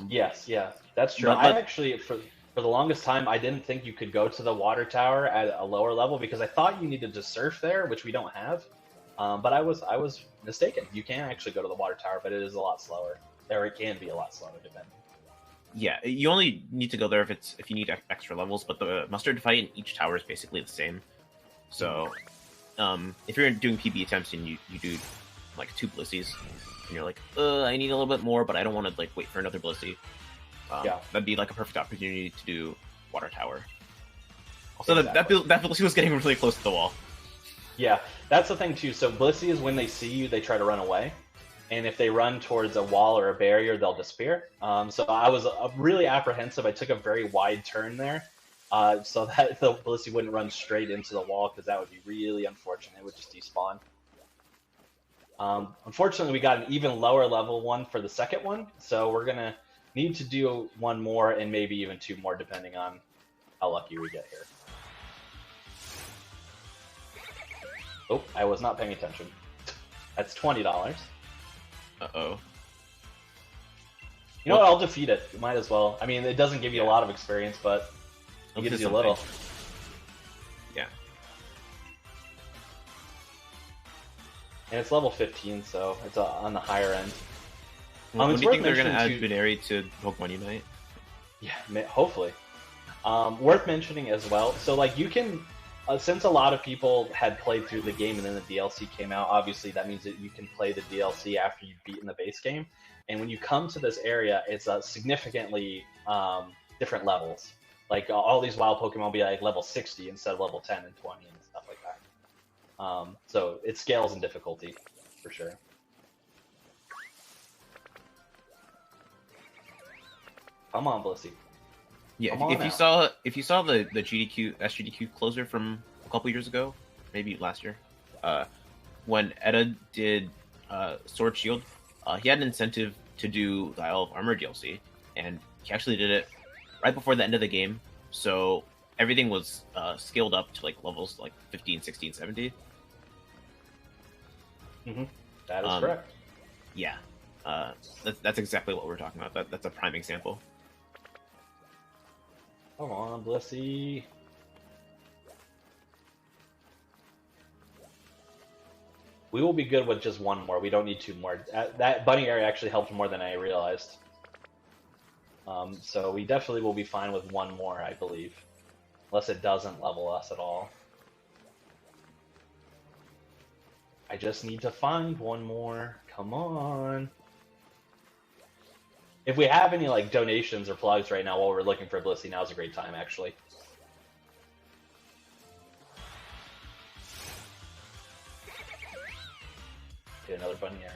Yes, yeah, that's true. I actually, for the longest time, I didn't think you could go to the water tower at a lower level because I thought you needed to surf there, which we don't have. But I was mistaken. You can actually go to the water tower, but it is a lot slower. Or it can be a lot slower, depending. Yeah, you only need to go there if you need extra levels, but the mustard fight in each tower is basically the same. So, if you're doing PB attempts and you do like 2 Blisseys, and you're like, I need a little bit more, but I don't want to wait for another Blissey. That'd be like a perfect opportunity to do water tower. Also, exactly. that Blissey was getting really close to the wall. Yeah, that's the thing too. So Blisseys, when they see you, they try to run away. And if they run towards a wall or a barrier, they'll disappear. So I was really apprehensive. I took a very wide turn there so that the Blissey wouldn't run straight into the wall because that would be really unfortunate. It would just despawn. Unfortunately, we got an even lower level one for the second one. So we're going to need to do 1 more and maybe even 2 more depending on how lucky we get here. Oh, I was not paying attention. That's $20. Uh-oh. You know what? I'll defeat it. Might as well. I mean, it doesn't give you a lot of experience, but it gives you a little. Yeah. And it's level 15, so it's on the higher end. When do you think they're going to add Binary to Pokemon Unite? Yeah, hopefully. Worth mentioning as well. So, you can... since a lot of people had played through the game and then the DLC came out, obviously that means that you can play the DLC after you've beaten the base game. And when you come to this area, it's significantly different levels. All these wild Pokemon will be level 60 instead of level 10 and 20 and stuff like that. So it scales in difficulty, for sure. Come on, Blissey. Yeah, if you saw the SGDQ closer from a couple years ago, maybe last year, when Eda did Sword Shield, he had an incentive to do the Isle of Armor DLC, and he actually did it right before the end of the game, so everything was scaled up to levels 15, 16, 17. That is correct. Yeah, that's exactly what we're talking about. That's a prime example. Come on, Blissey. We will be good with just 1 more. We don't need 2 more. That bunny area actually helped more than I realized. So we definitely will be fine with 1 more, I believe. Unless it doesn't level us at all. I just need to find 1 more. Come on. If we have any donations or plugs right now while we're looking for Blissey, now's a great time, actually. Get another bunny area.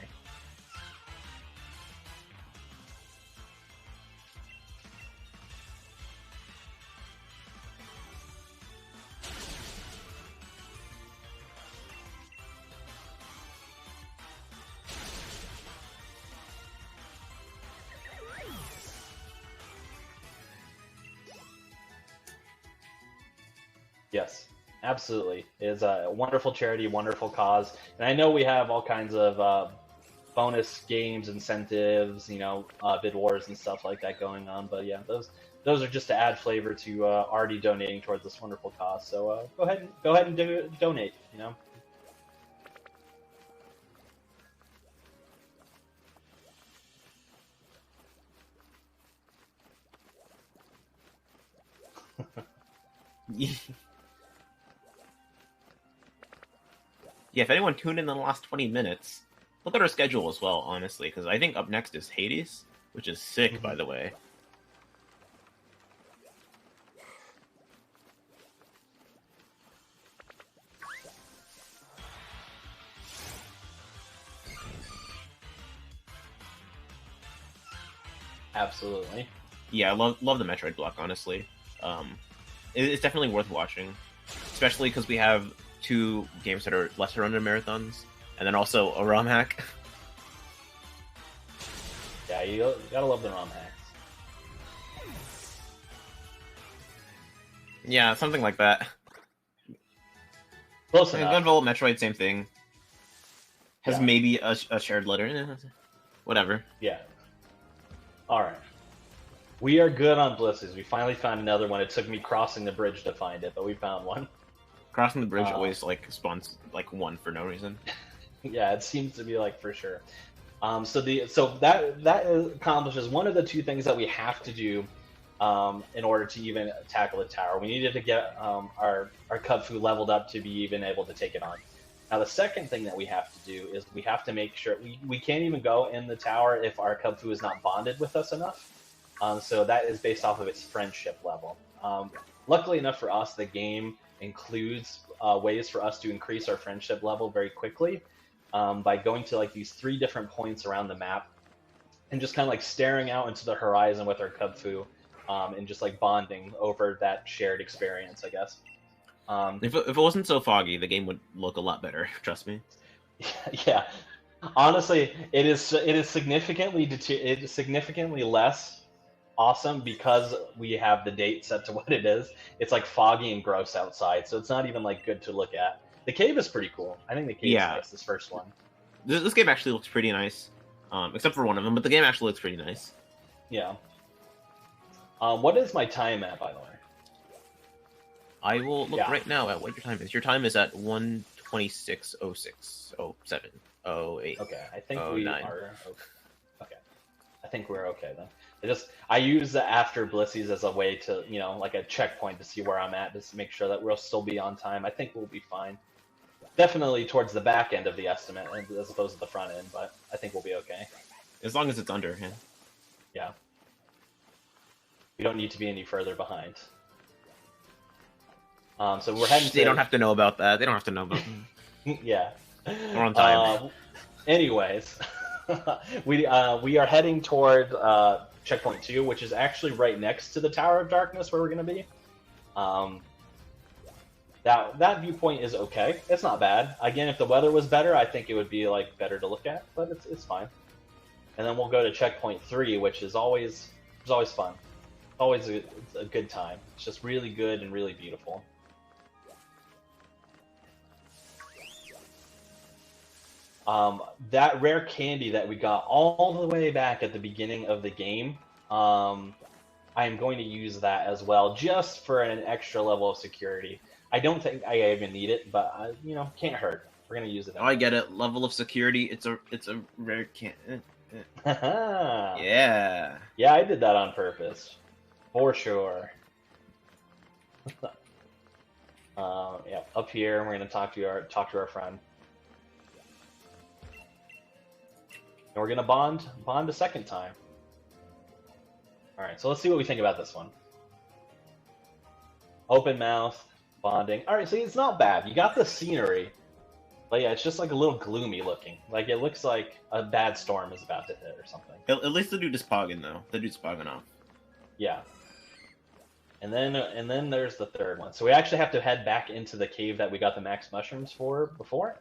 Yes, absolutely. It is a wonderful charity, wonderful cause. And I know we have all kinds of bonus games, incentives, bid wars and stuff like that going on. But yeah, those are just to add flavor to already donating towards this wonderful cause. So go ahead and donate. Yeah, if anyone tuned in the last 20 minutes, look at our schedule as well, honestly, because I think up next is Hades, which is sick, by the way. Absolutely. Yeah, I love the Metroid block, honestly. It's definitely worth watching, especially because we have 2 games that are lesser under marathons, and then also a ROM hack. Yeah, you gotta love the ROM hacks. Yeah, something like that. Close enough. Gunvolt, Metroid, same thing. Has Yeah. maybe a shared letter. Whatever. Yeah. All right. We are good on Blisseys. We finally found another one. It took me crossing the bridge to find it, but we found one. Crossing the bridge always like spawns like 1 for no reason. Yeah, it seems to be like for sure. So that accomplishes one of the 2 things that we have to do in order to even tackle the tower. We needed to get our Kubfu leveled up to be even able to take it on. Now the second thing that we have to do is we have to make sure we can't even go in the tower if our Kubfu is not bonded with us enough. So that is based off of its friendship level. Luckily enough for us, the game includes ways for us to increase our friendship level very quickly by going to like these 3 different points around the map and just kind of like staring out into the horizon with our Kubfu and just like bonding over that shared experience, I guess. If it wasn't so foggy, the game would look a lot better. Trust me. Yeah, honestly, it is significantly less awesome because we have the date set to what it is. It's like foggy and gross outside, so it's not even like good to look at. The cave is pretty cool. I think the cave is nice, this first one. This game actually looks pretty nice, except for one of them, but the game actually looks pretty nice. Yeah. What is my time at, by the way? I will look right now at what your time is. Your time is at 1:26:06, 07, 08. Okay, I think 09. we are okay. I think we're okay then. I use the after Blisseys as a way to, like a checkpoint to see where I'm at, just to make sure that we'll still be on time. I think we'll be fine. Definitely towards the back end of the estimate as opposed to the front end, but I think we'll be okay. As long as it's under, yeah. Yeah. We don't need to be any further behind. So we're heading. They don't have to know about that. They don't have to know about that. Yeah. We're on time. Anyways, we are heading toward checkpoint 2, which is actually right next to the Tower of Darkness where we're going to be. That viewpoint is okay. It's not bad. Again, if the weather was better, I think it would be like better to look at, but it's fine. And then we'll go to checkpoint 3, which is always fun. Always a good time. It's just really good and really beautiful. That rare candy that we got all the way back at the beginning of the game, I am going to use that as well, just for an extra level of security. I don't think I even need it, but can't hurt. We're gonna use it. Oh, I get it. Level of security. It's a rare candy. Yeah. Yeah, I did that on purpose, for sure. Yeah, up here we're gonna talk to our friend. And we're gonna bond a second time. All right, so let's see what we think about this one. Open mouth, bonding. All right, see, it's not bad. You got the scenery, but yeah, it's just like a little gloomy looking. Like it looks like a bad storm is about to hit or something. At least the dude is pogging though. The dude's pogging off. Yeah. And then there's the third one. So we actually have to head back into the cave that we got the max mushrooms for before.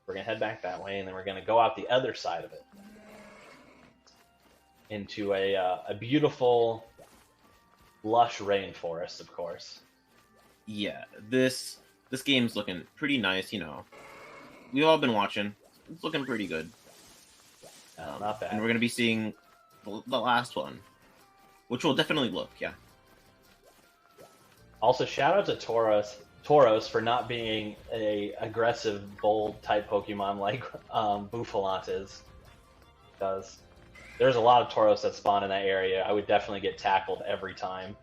We're gonna head back that way, and then we're gonna go out the other side of it into a beautiful, lush rainforest, of course. Yeah, this game's looking pretty nice. We've all been watching. It's looking pretty good. Not bad. And we're gonna be seeing the last one, which will definitely look, yeah. Also, shout out to Tauros for not being a aggressive, bold type Pokemon like Bouffalant is, because there's a lot of Tauros that spawn in that area. I would definitely get tackled every time.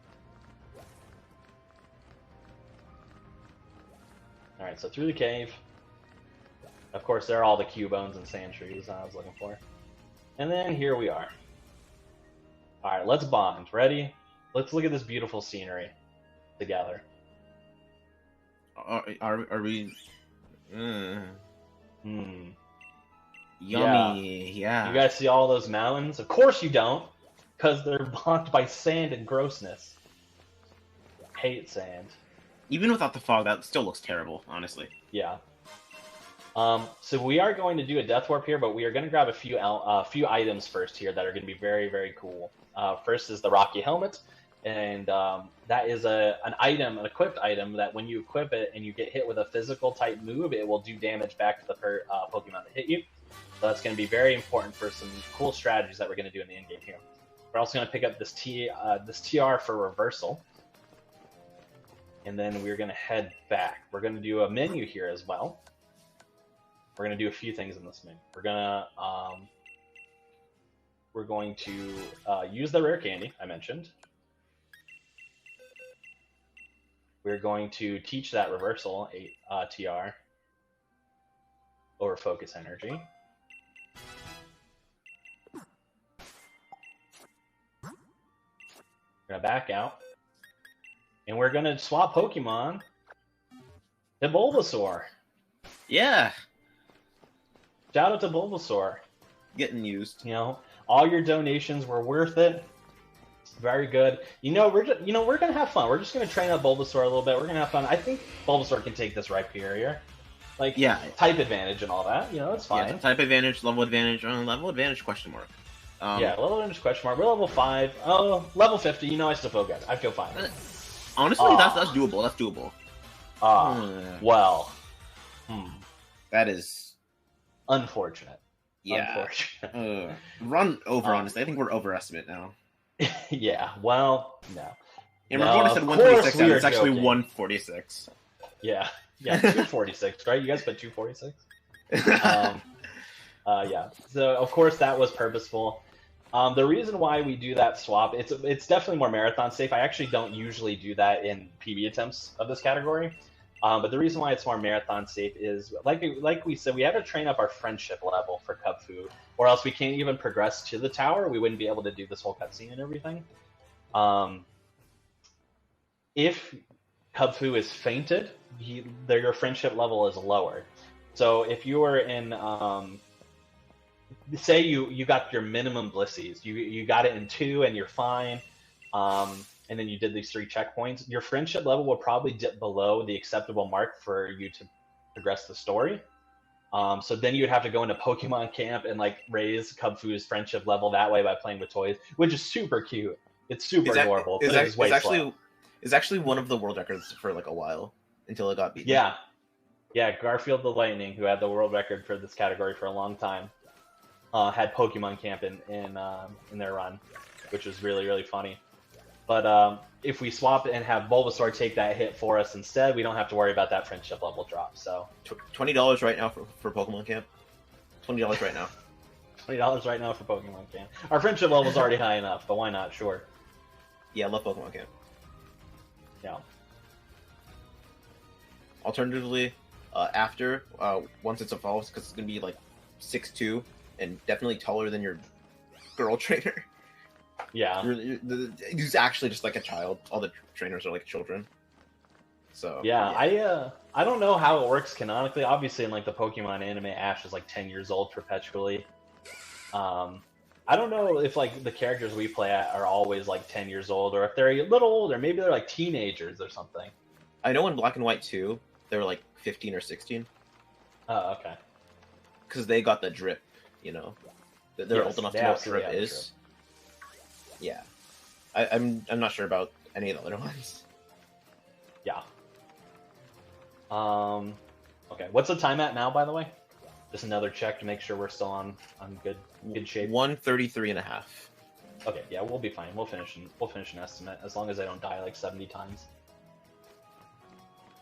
All right, so through the cave. Of course, there are all the Cubones and sand trees I was looking for. And then here we are. All right, let's bond. Ready? Let's look at this beautiful scenery together. Are we? Yeah. Yummy. Yeah. You guys see all those mountains? Of course you don't, because they're blocked by sand and grossness. Hate sand. Even without the fog, that still looks terrible, honestly. Yeah. So we are going to do a death warp here, but we are going to grab a few items first here that are going to be very, very cool. First is the Rocky Helmet, and that is an equipped item that when you equip it and you get hit with a physical type move, it will do damage back to the Pokemon that hit you. So that's going to be very important for some cool strategies that we're going to do in the end game here. We're also going to pick up this TR for reversal. And then we're going to head back. We're going to do a menu here as well. We're going to do a few things in this menu. We're going to use the rare candy I mentioned. We're going to teach that reversal TR over focus energy. We're going to back out. And we're going to swap Pokemon to Bulbasaur. Yeah. Shout out to Bulbasaur. Getting used. You know, all your donations were worth it. Very good. We're going to have fun. We're just going to train up Bulbasaur a little bit. We're going to have fun. I think Bulbasaur can take this Rhyperior. Like, yeah, type advantage and all that. It's fine. Yeah, type advantage, level advantage, question mark. Yeah, level advantage, question mark. We're level 5. Oh, level 50. I still feel good. I feel fine. Honestly, that's doable. That's doable. Well. That is unfortunate. Yeah. Run over, honestly. I think we're overestimate now. Yeah, well, no. And remember when I said 146, it's actually 146. Yeah, 246, right? You guys put 246? Yeah. So, of course, that was purposeful. The reason why we do that swap, it's definitely more marathon safe. I actually don't usually do that in PB attempts of this category. But the reason why it's more marathon safe is, like we said, we have to train up our friendship level for Kubfu, or else we can't even progress to the tower. We wouldn't be able to do this whole cutscene and everything. If Kubfu is fainted, your friendship level is lower. So if you were in, say you got your minimum Blisseys, you got it in 2 and you're fine. And then you did these 3 checkpoints, your friendship level will probably dip below the acceptable mark for you to progress the story. So then you'd have to go into Pokemon Camp and raise Kubfu's friendship level that way by playing with toys, which is super cute. It's super adorable. It's actually one of the world records for a while until it got beaten. Yeah. Garfield the Lightning, who had the world record for this category for a long time, had Pokemon Camp in their run, which was really, really funny. But if we swap it and have Bulbasaur take that hit for us instead, we don't have to worry about that friendship level drop. So $20 right now for Pokemon Camp. $20 right now. $20 right now for Pokemon Camp. Our friendship level is already high enough, but why not? Sure. Yeah, I love Pokemon Camp. Yeah. Alternatively, after once it's evolved, because it's gonna be 6'2" and definitely taller than your girl trainer. Yeah. He's actually just like a child. All the trainers are like children. So yeah. I don't know how it works canonically. Obviously, in the Pokemon anime, Ash is 10 years old perpetually. I don't know if the characters we play at are always 10 years old, or if they're a little older. Maybe they're teenagers or something. I know in Black and White 2, they were 15 or 16. Oh, okay. Because they got the drip, They're old enough to know what drip is. Yeah, I'm not sure about any of the other ones. Yeah. Okay. What's the time at now, by the way? Just another check to make sure we're still on good shape. 133.5. Okay. Yeah, we'll be fine. We'll finish an estimate as long as I don't die 70 times.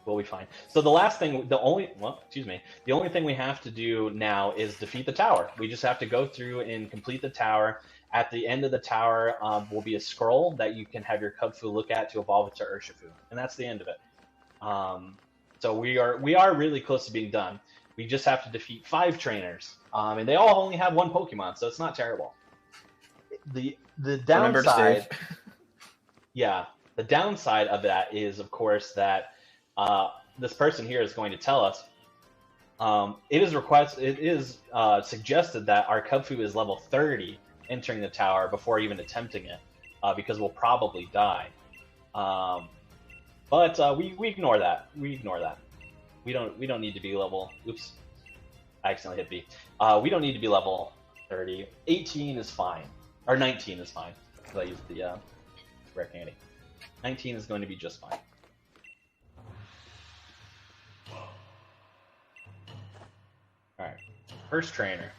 We'll be fine. So the only thing we have to do now is defeat the tower. We just have to go through and complete the tower. At the end of the tower will be a scroll that you can have your Kubfu look at to evolve it to Urshifu. And that's the end of it. So we are really close to being done. We just have to defeat 5 trainers, and they all only have 1 Pokemon, so it's not terrible. The Remember to downside, save. yeah, the downside of that is, of course, that this person here is going to tell us it is suggested that our Kubfu is level 30 entering the tower before even attempting it, because we'll probably die. But we ignore that. We ignore that. We don't need to be level. Oops, I accidentally hit B. We don't need to be level 30. 18 is fine, or 19 is fine. Because I used the rare candy. 19 is going to be just fine. All right, first trainer.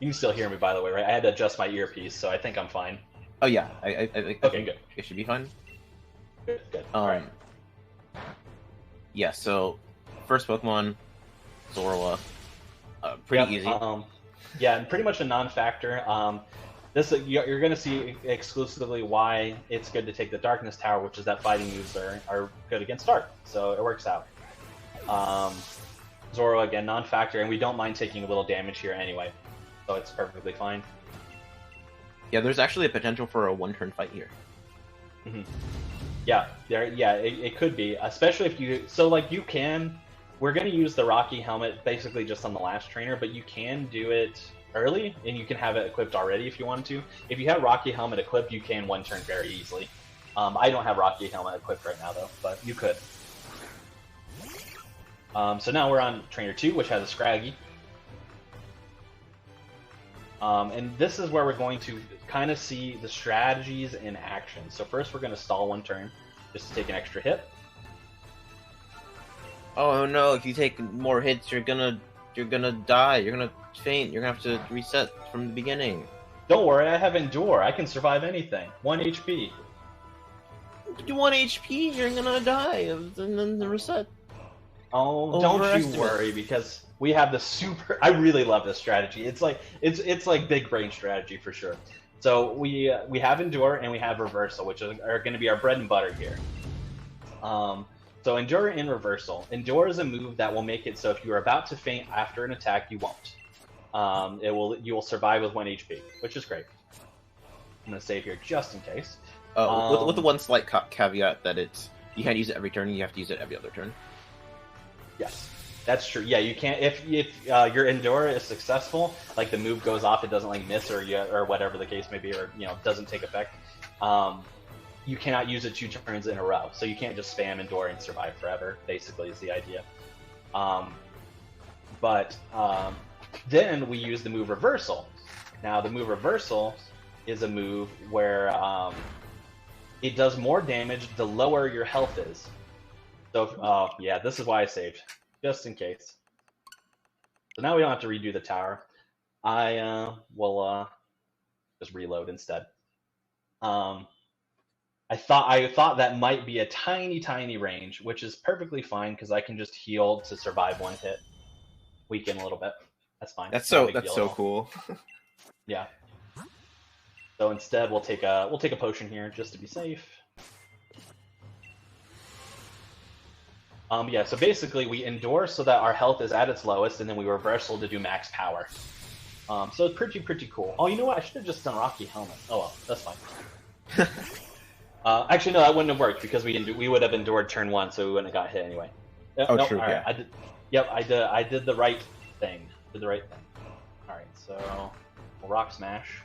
You can still hear me, by the way, right? I had to adjust my earpiece, so I think I'm fine. Oh yeah, I think good. It should be fine. Good. All right. Yeah. So, first Pokemon, Zoroa, pretty easy. Yeah, and pretty much a non-factor. This you're going to see exclusively why it's good to take the Darkness Tower, which is that fighting moves are good against Dark, so it works out. Zoroa again, non-factor, and we don't mind taking a little damage here anyway, so it's perfectly fine. Yeah, there's actually a potential for a 1-turn fight here. Mm-hmm. Yeah, it could be, especially if you. So like you can. We're going to use the Rocky Helmet basically just on the last trainer, but you can do it early, and you can have it equipped already if you want to. If you have Rocky Helmet equipped, you can 1-turn very easily. I don't have Rocky Helmet equipped right now, though, but you could. So now we're on Trainer 2, which has a Scraggy. And this is where we're going to kind of see the strategies in action. So first we're going to stall 1 turn, just to take an extra hit. Oh no, if you take more hits, you're gonna die. You're gonna faint. You're gonna have to reset from the beginning. Don't worry, I have Endure. I can survive anything. 1 HP. You 1 HP, you're gonna die, and then the reset. Oh, don't you worry, because we have the super. I really love this strategy. It's like big brain strategy for sure. So we have Endure and we have Reversal, which are going to be our bread and butter here. So Endure and Reversal. Endure is a move that will make it so if you're about to faint after an attack, you won't. You will survive with 1 HP, which is great. I'm going to save here just in case. With the one slight caveat that you can't use it every turn. You have to use it every other turn. Yes, that's true. Yeah, you can't if your Endure is successful, like the move goes off, it doesn't like miss or whatever the case may be, or doesn't take effect. You cannot use it 2 turns in a row, so you can't just spam Endure and survive forever. Basically, is the idea. But then we use the move Reversal. Now, the move Reversal is a move where it does more damage the lower your health is. So, yeah, this is why I saved, just in case. So now we don't have to redo the tower. I will just reload instead. I thought that might be a tiny range, which is perfectly fine because I can just heal to survive 1 hit, weaken a little bit. That's fine. That's so cool. Yeah. So instead, we'll take a potion here just to be safe. Yeah, so basically we Endure so that our health is at its lowest, and then we Reversal to do max power. So it's pretty cool. Oh, you know what? I should have just done Rocky Helmet. Oh well, that's fine. Actually, no, that wouldn't have worked because we would have endured turn 1, so we wouldn't have got hit anyway. Oh, true. All right, Yeah. I did. Yep, I did the right thing. All right, so we'll Rock Smash,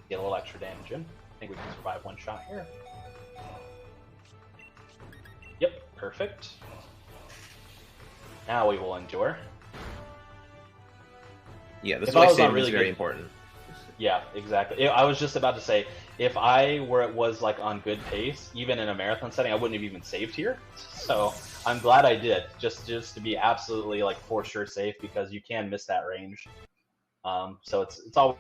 get a little extra damage in. I think we can survive 1 shot here. Yep, perfect. Now we will Endure. Yeah, this is why saving is very important. Yeah, exactly. I was just about to say, if I was like on good pace, even in a marathon setting, I wouldn't have even saved here. So I'm glad I did, just to be absolutely like for sure safe, because you can miss that range. So it's all.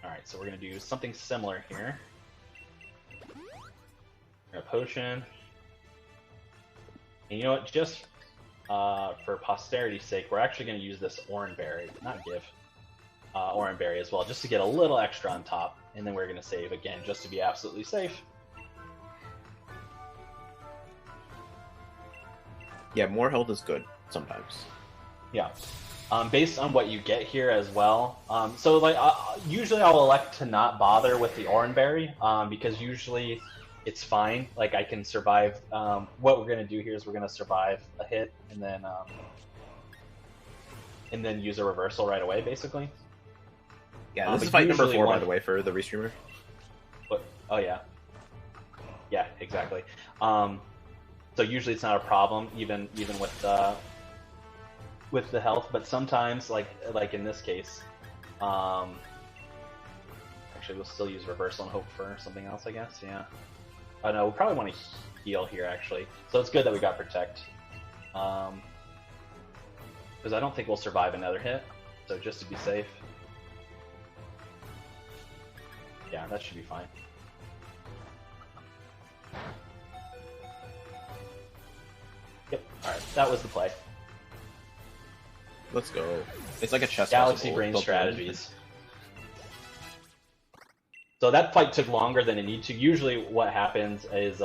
Alright, so we're going to do something similar here. We're going to potion. And you know what? Just for posterity's sake, we're actually going to use this orange berry, not give, orange berry as well, just to get a little extra on top. And then we're going to save again, just to be absolutely safe. Yeah, more health is good sometimes. Yeah. Based on what you get here as well. So like usually I'll elect to not bother with the orange berry because usually it's fine. Like I can survive. What we're gonna do here is we're gonna survive a hit and then use a reversal right away, basically. Yeah, this is fight number 4, by the way, for the restreamer. What? Oh yeah. Yeah, exactly. So usually it's not a problem, even with the health, but sometimes, like in this case, actually we'll still use reversal and hope for something else, I guess. Yeah. Oh no, we probably want to heal here actually. So it's good that we got protect, because I don't think we'll survive another hit. So just to be safe. Yeah, that should be fine. Yep. All right, that was the play. Let's go. It's like a chess. Galaxy Brain strategies. So that fight took longer than it needed to. Usually, what happens is,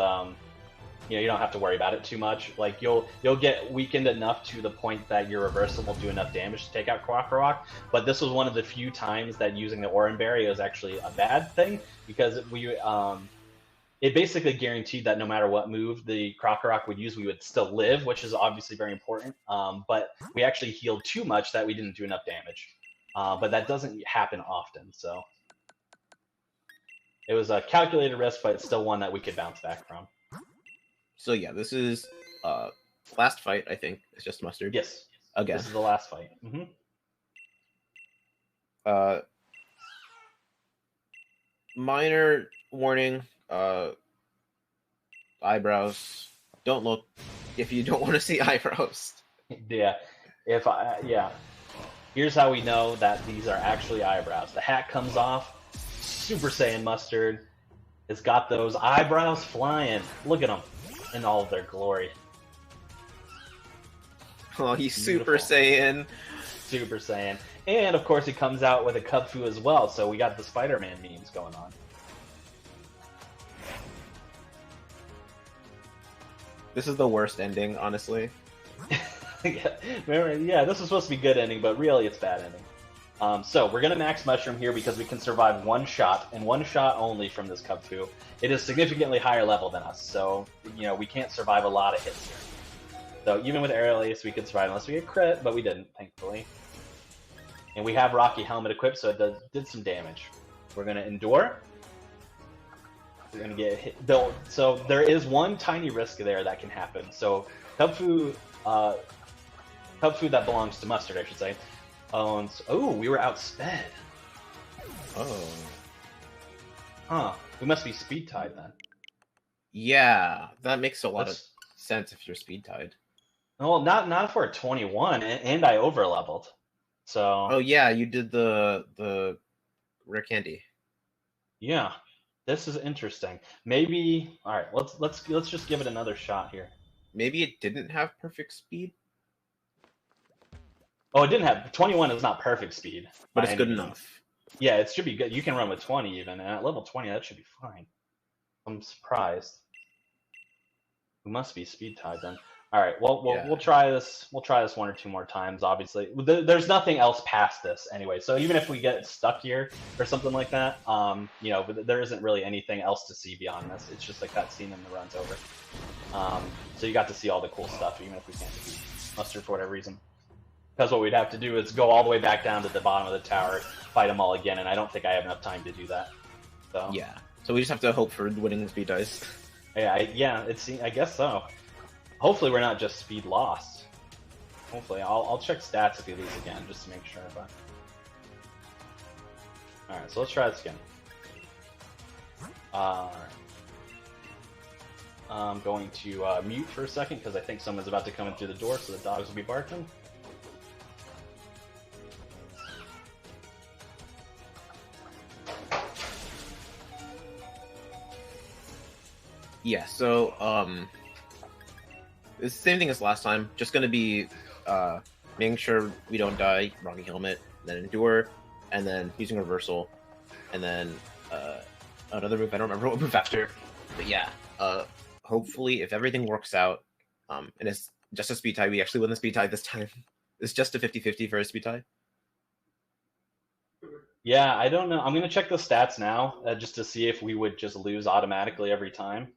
you don't have to worry about it too much. Like you'll get weakened enough to the point that your reversal will do enough damage to take out Krokorok. But this was one of the few times that using the Oran Berry was actually a bad thing because it basically guaranteed that no matter what move the Krokorok would use, we would still live, which is obviously very important. But we actually healed too much that we didn't do enough damage. But that doesn't happen often, so it was a calculated risk, but it's still one that we could bounce back from. So yeah, this is last fight, I think. It's just Mustard. Yes. Again. This is the last fight. Mm-hmm. Minor warning. Eyebrows. Don't look if you don't want to see eyebrows. Yeah. Here's how we know that these are actually eyebrows. The hat comes off. Super Saiyan Mustard has got those eyebrows flying. Look at them in all of their glory. Oh, he's Super Saiyan. Super Saiyan. And, of course, he comes out with a Kubfu as well, so we got the Spider-Man memes going on. This is the worst ending, honestly. Yeah, this was supposed to be good ending, but really it's bad ending. So we're going to max Mushroom here because we can survive one shot, and one shot only from this Kubfu. It is significantly higher level than us, so we can't survive a lot of hits here. So even with Aerial Ace, we could survive unless we get crit, but we didn't, thankfully. And we have Rocky Helmet equipped, so it did some damage. We're going to Endure. We're going to get hit. So there is one tiny risk there that can happen. So Kubfu that belongs to Mustard, I should say. Oh, we were outsped. Oh. Huh. We must be speed tied then. Yeah, that makes a lot of sense if you're speed tied. Well, not if we're at 21, and I overleveled. So. Oh yeah, you did the rare candy. Yeah, this is interesting. Maybe. All right, let's just give it another shot here. Maybe it didn't have perfect speed. Oh, it didn't have 21 is not perfect speed, but it's good enough. Yeah, it should be good. You can run with 20 even, and at level 20 that should be fine. I'm surprised. We must be speed tied then. All right, well, we'll try this. We'll try this one or two more times. Obviously, there's nothing else past this anyway. So even if we get stuck here or something like that, there isn't really anything else to see beyond this. It's just a cutscene and the run's over. So you got to see all the cool stuff, even if we can't defeat Mustard for whatever reason. Because what we'd have to do is go all the way back down to the bottom of the tower, fight them all again, and I don't think I have enough time to do that. So yeah, so we just have to hope for winning speed dice. Yeah, I guess so. Hopefully we're not just speed lost. Hopefully, I'll check stats if we lose again, just to make sure. But all right, so let's try this again. All right. I'm going to mute for a second because I think someone's about to come in through the door, so the dogs will be barking. Yeah, so it's the same thing as last time. Just gonna be making sure we don't die, rocking helmet, then endure, and then using reversal, and then another move. I don't remember what move after, but yeah. Hopefully, if everything works out, and it's just a speed tie, we actually win the speed tie this time. It's just a 50-50 for a speed tie. Yeah, I don't know. I'm gonna check the stats now, just to see if we would just lose automatically every time.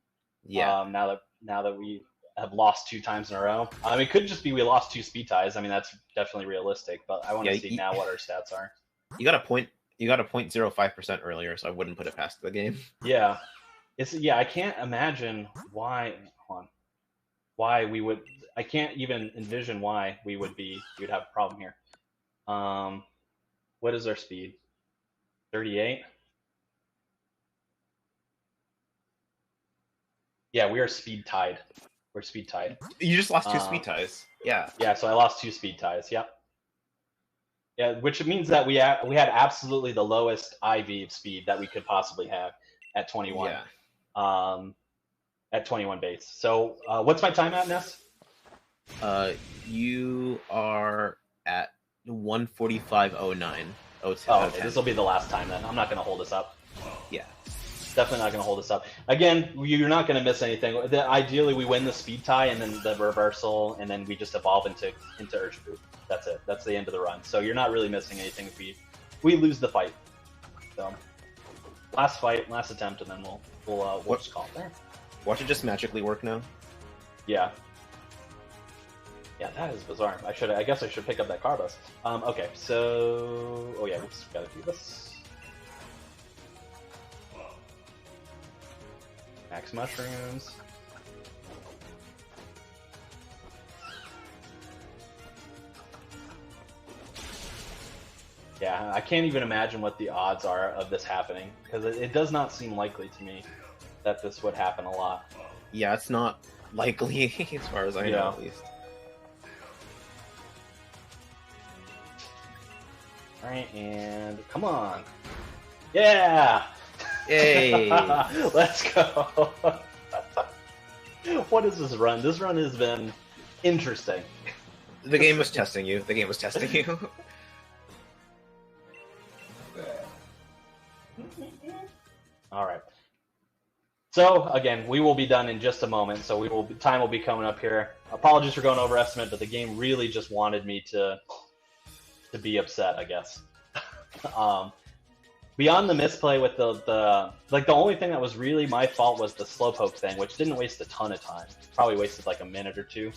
Yeah. Now that we have lost 2 times in a row, it could just be we lost 2 speed ties. I mean, that's definitely realistic, but I want to see now what our stats are. You got a 0.05% earlier, so I wouldn't put it past the game. Yeah, I can't imagine why. Hold on. Why we would? I can't even envision why we would have a problem here. What is our speed? 38. Yeah, we are speed tied. We're speed tied. You just lost 2 speed ties. Yeah. Yeah, so I lost 2 speed ties. Yep. Yeah, which means that we had absolutely the lowest IV speed that we could possibly have at 21. Yeah. At 21 base. So what's my time at, Ness? You are at 145.09. Okay, this will be the last time then. I'm not going to hold this up. Yeah. Definitely not going to hold this up. Again, you're not going to miss anything. Ideally, we win the speed tie and then the reversal, and then we just evolve into Urshifu. That's it. That's the end of the run. So you're not really missing anything if we lose the fight. So last fight, last attempt, and then we'll just call it there. Watch it just magically work now. Yeah. Yeah, that is bizarre. I guess I should pick up that Carbus. Okay, so we gotta do this. Max mushrooms. Yeah, I can't even imagine what the odds are of this happening, because it does not seem likely to me that this would happen a lot. Yeah, it's not likely as far as I know, at least. Alright, and come on. Yeah! Yay! Let's go! What is this run? This run has been interesting. The game was testing you. Alright. So, again, we will be done in just a moment, so time will be coming up here. Apologies for going over estimate, but the game really just wanted me to be upset, I guess. Beyond the misplay with the only thing that was really my fault was the slowpoke thing, which didn't waste a ton of time. Probably wasted like a minute or 2.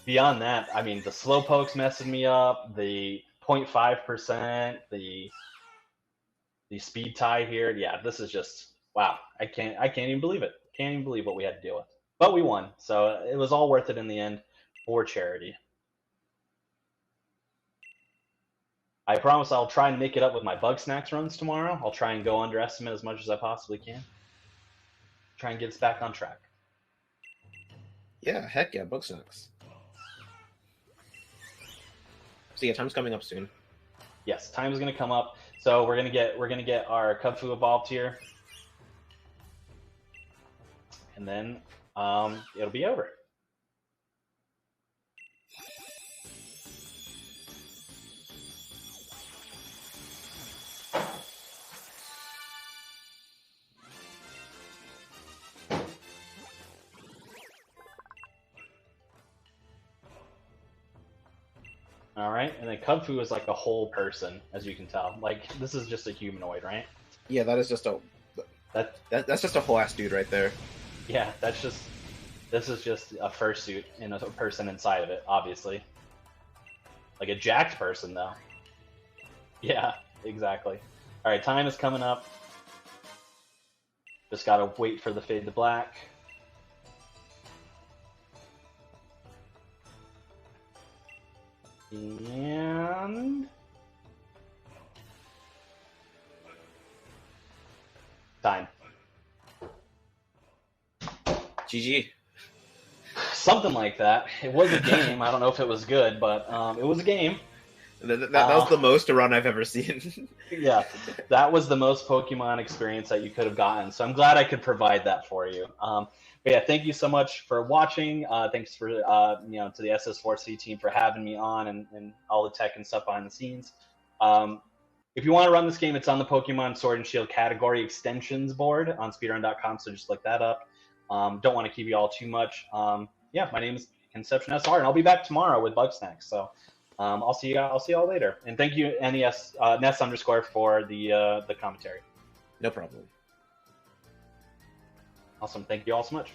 Beyond that, I mean, the slowpoke's messing me up, the 0.5%, the speed tie here. Yeah, this is just, wow. I can't even believe it. Can't even believe what we had to deal with. But we won, so it was all worth it in the end for charity. I promise I'll try and make it up with my bug snacks runs tomorrow. I'll try and go under estimate as much as I possibly can. Try and get us back on track. Yeah, heck yeah, bug snacks. So yeah, time's coming up soon. Yes, time is gonna come up. So we're gonna get our Kubfu evolved here, and then it'll be over. All right, and then Kubfu is like a whole person, as you can tell. Like, this is just a humanoid, right? Yeah, that's just a whole ass dude right there. Yeah, this is just a fursuit and a person inside of it, obviously. Like a jacked person, though. Yeah, exactly. All right, time is coming up. Just gotta wait for the fade to black. And time. GG. Something like that. It was a game. I don't know if it was good, but it was a game. That was the most a run I've ever seen. Yeah, that was the most Pokemon experience that you could have gotten. So I'm glad I could provide that for you. But yeah, thank you so much for watching. Thanks for to the SS4C team for having me on and all the tech and stuff behind the scenes. If you want to run this game, it's on the Pokemon Sword and Shield category extensions board on speedrun.com. So just look that up. Don't want to keep you all too much. Yeah, my name is Conception SR, and I'll be back tomorrow with Bugsnax. So I'll see you all later. And thank you, Ness _ for the commentary. No problem. Awesome. Thank you all so much.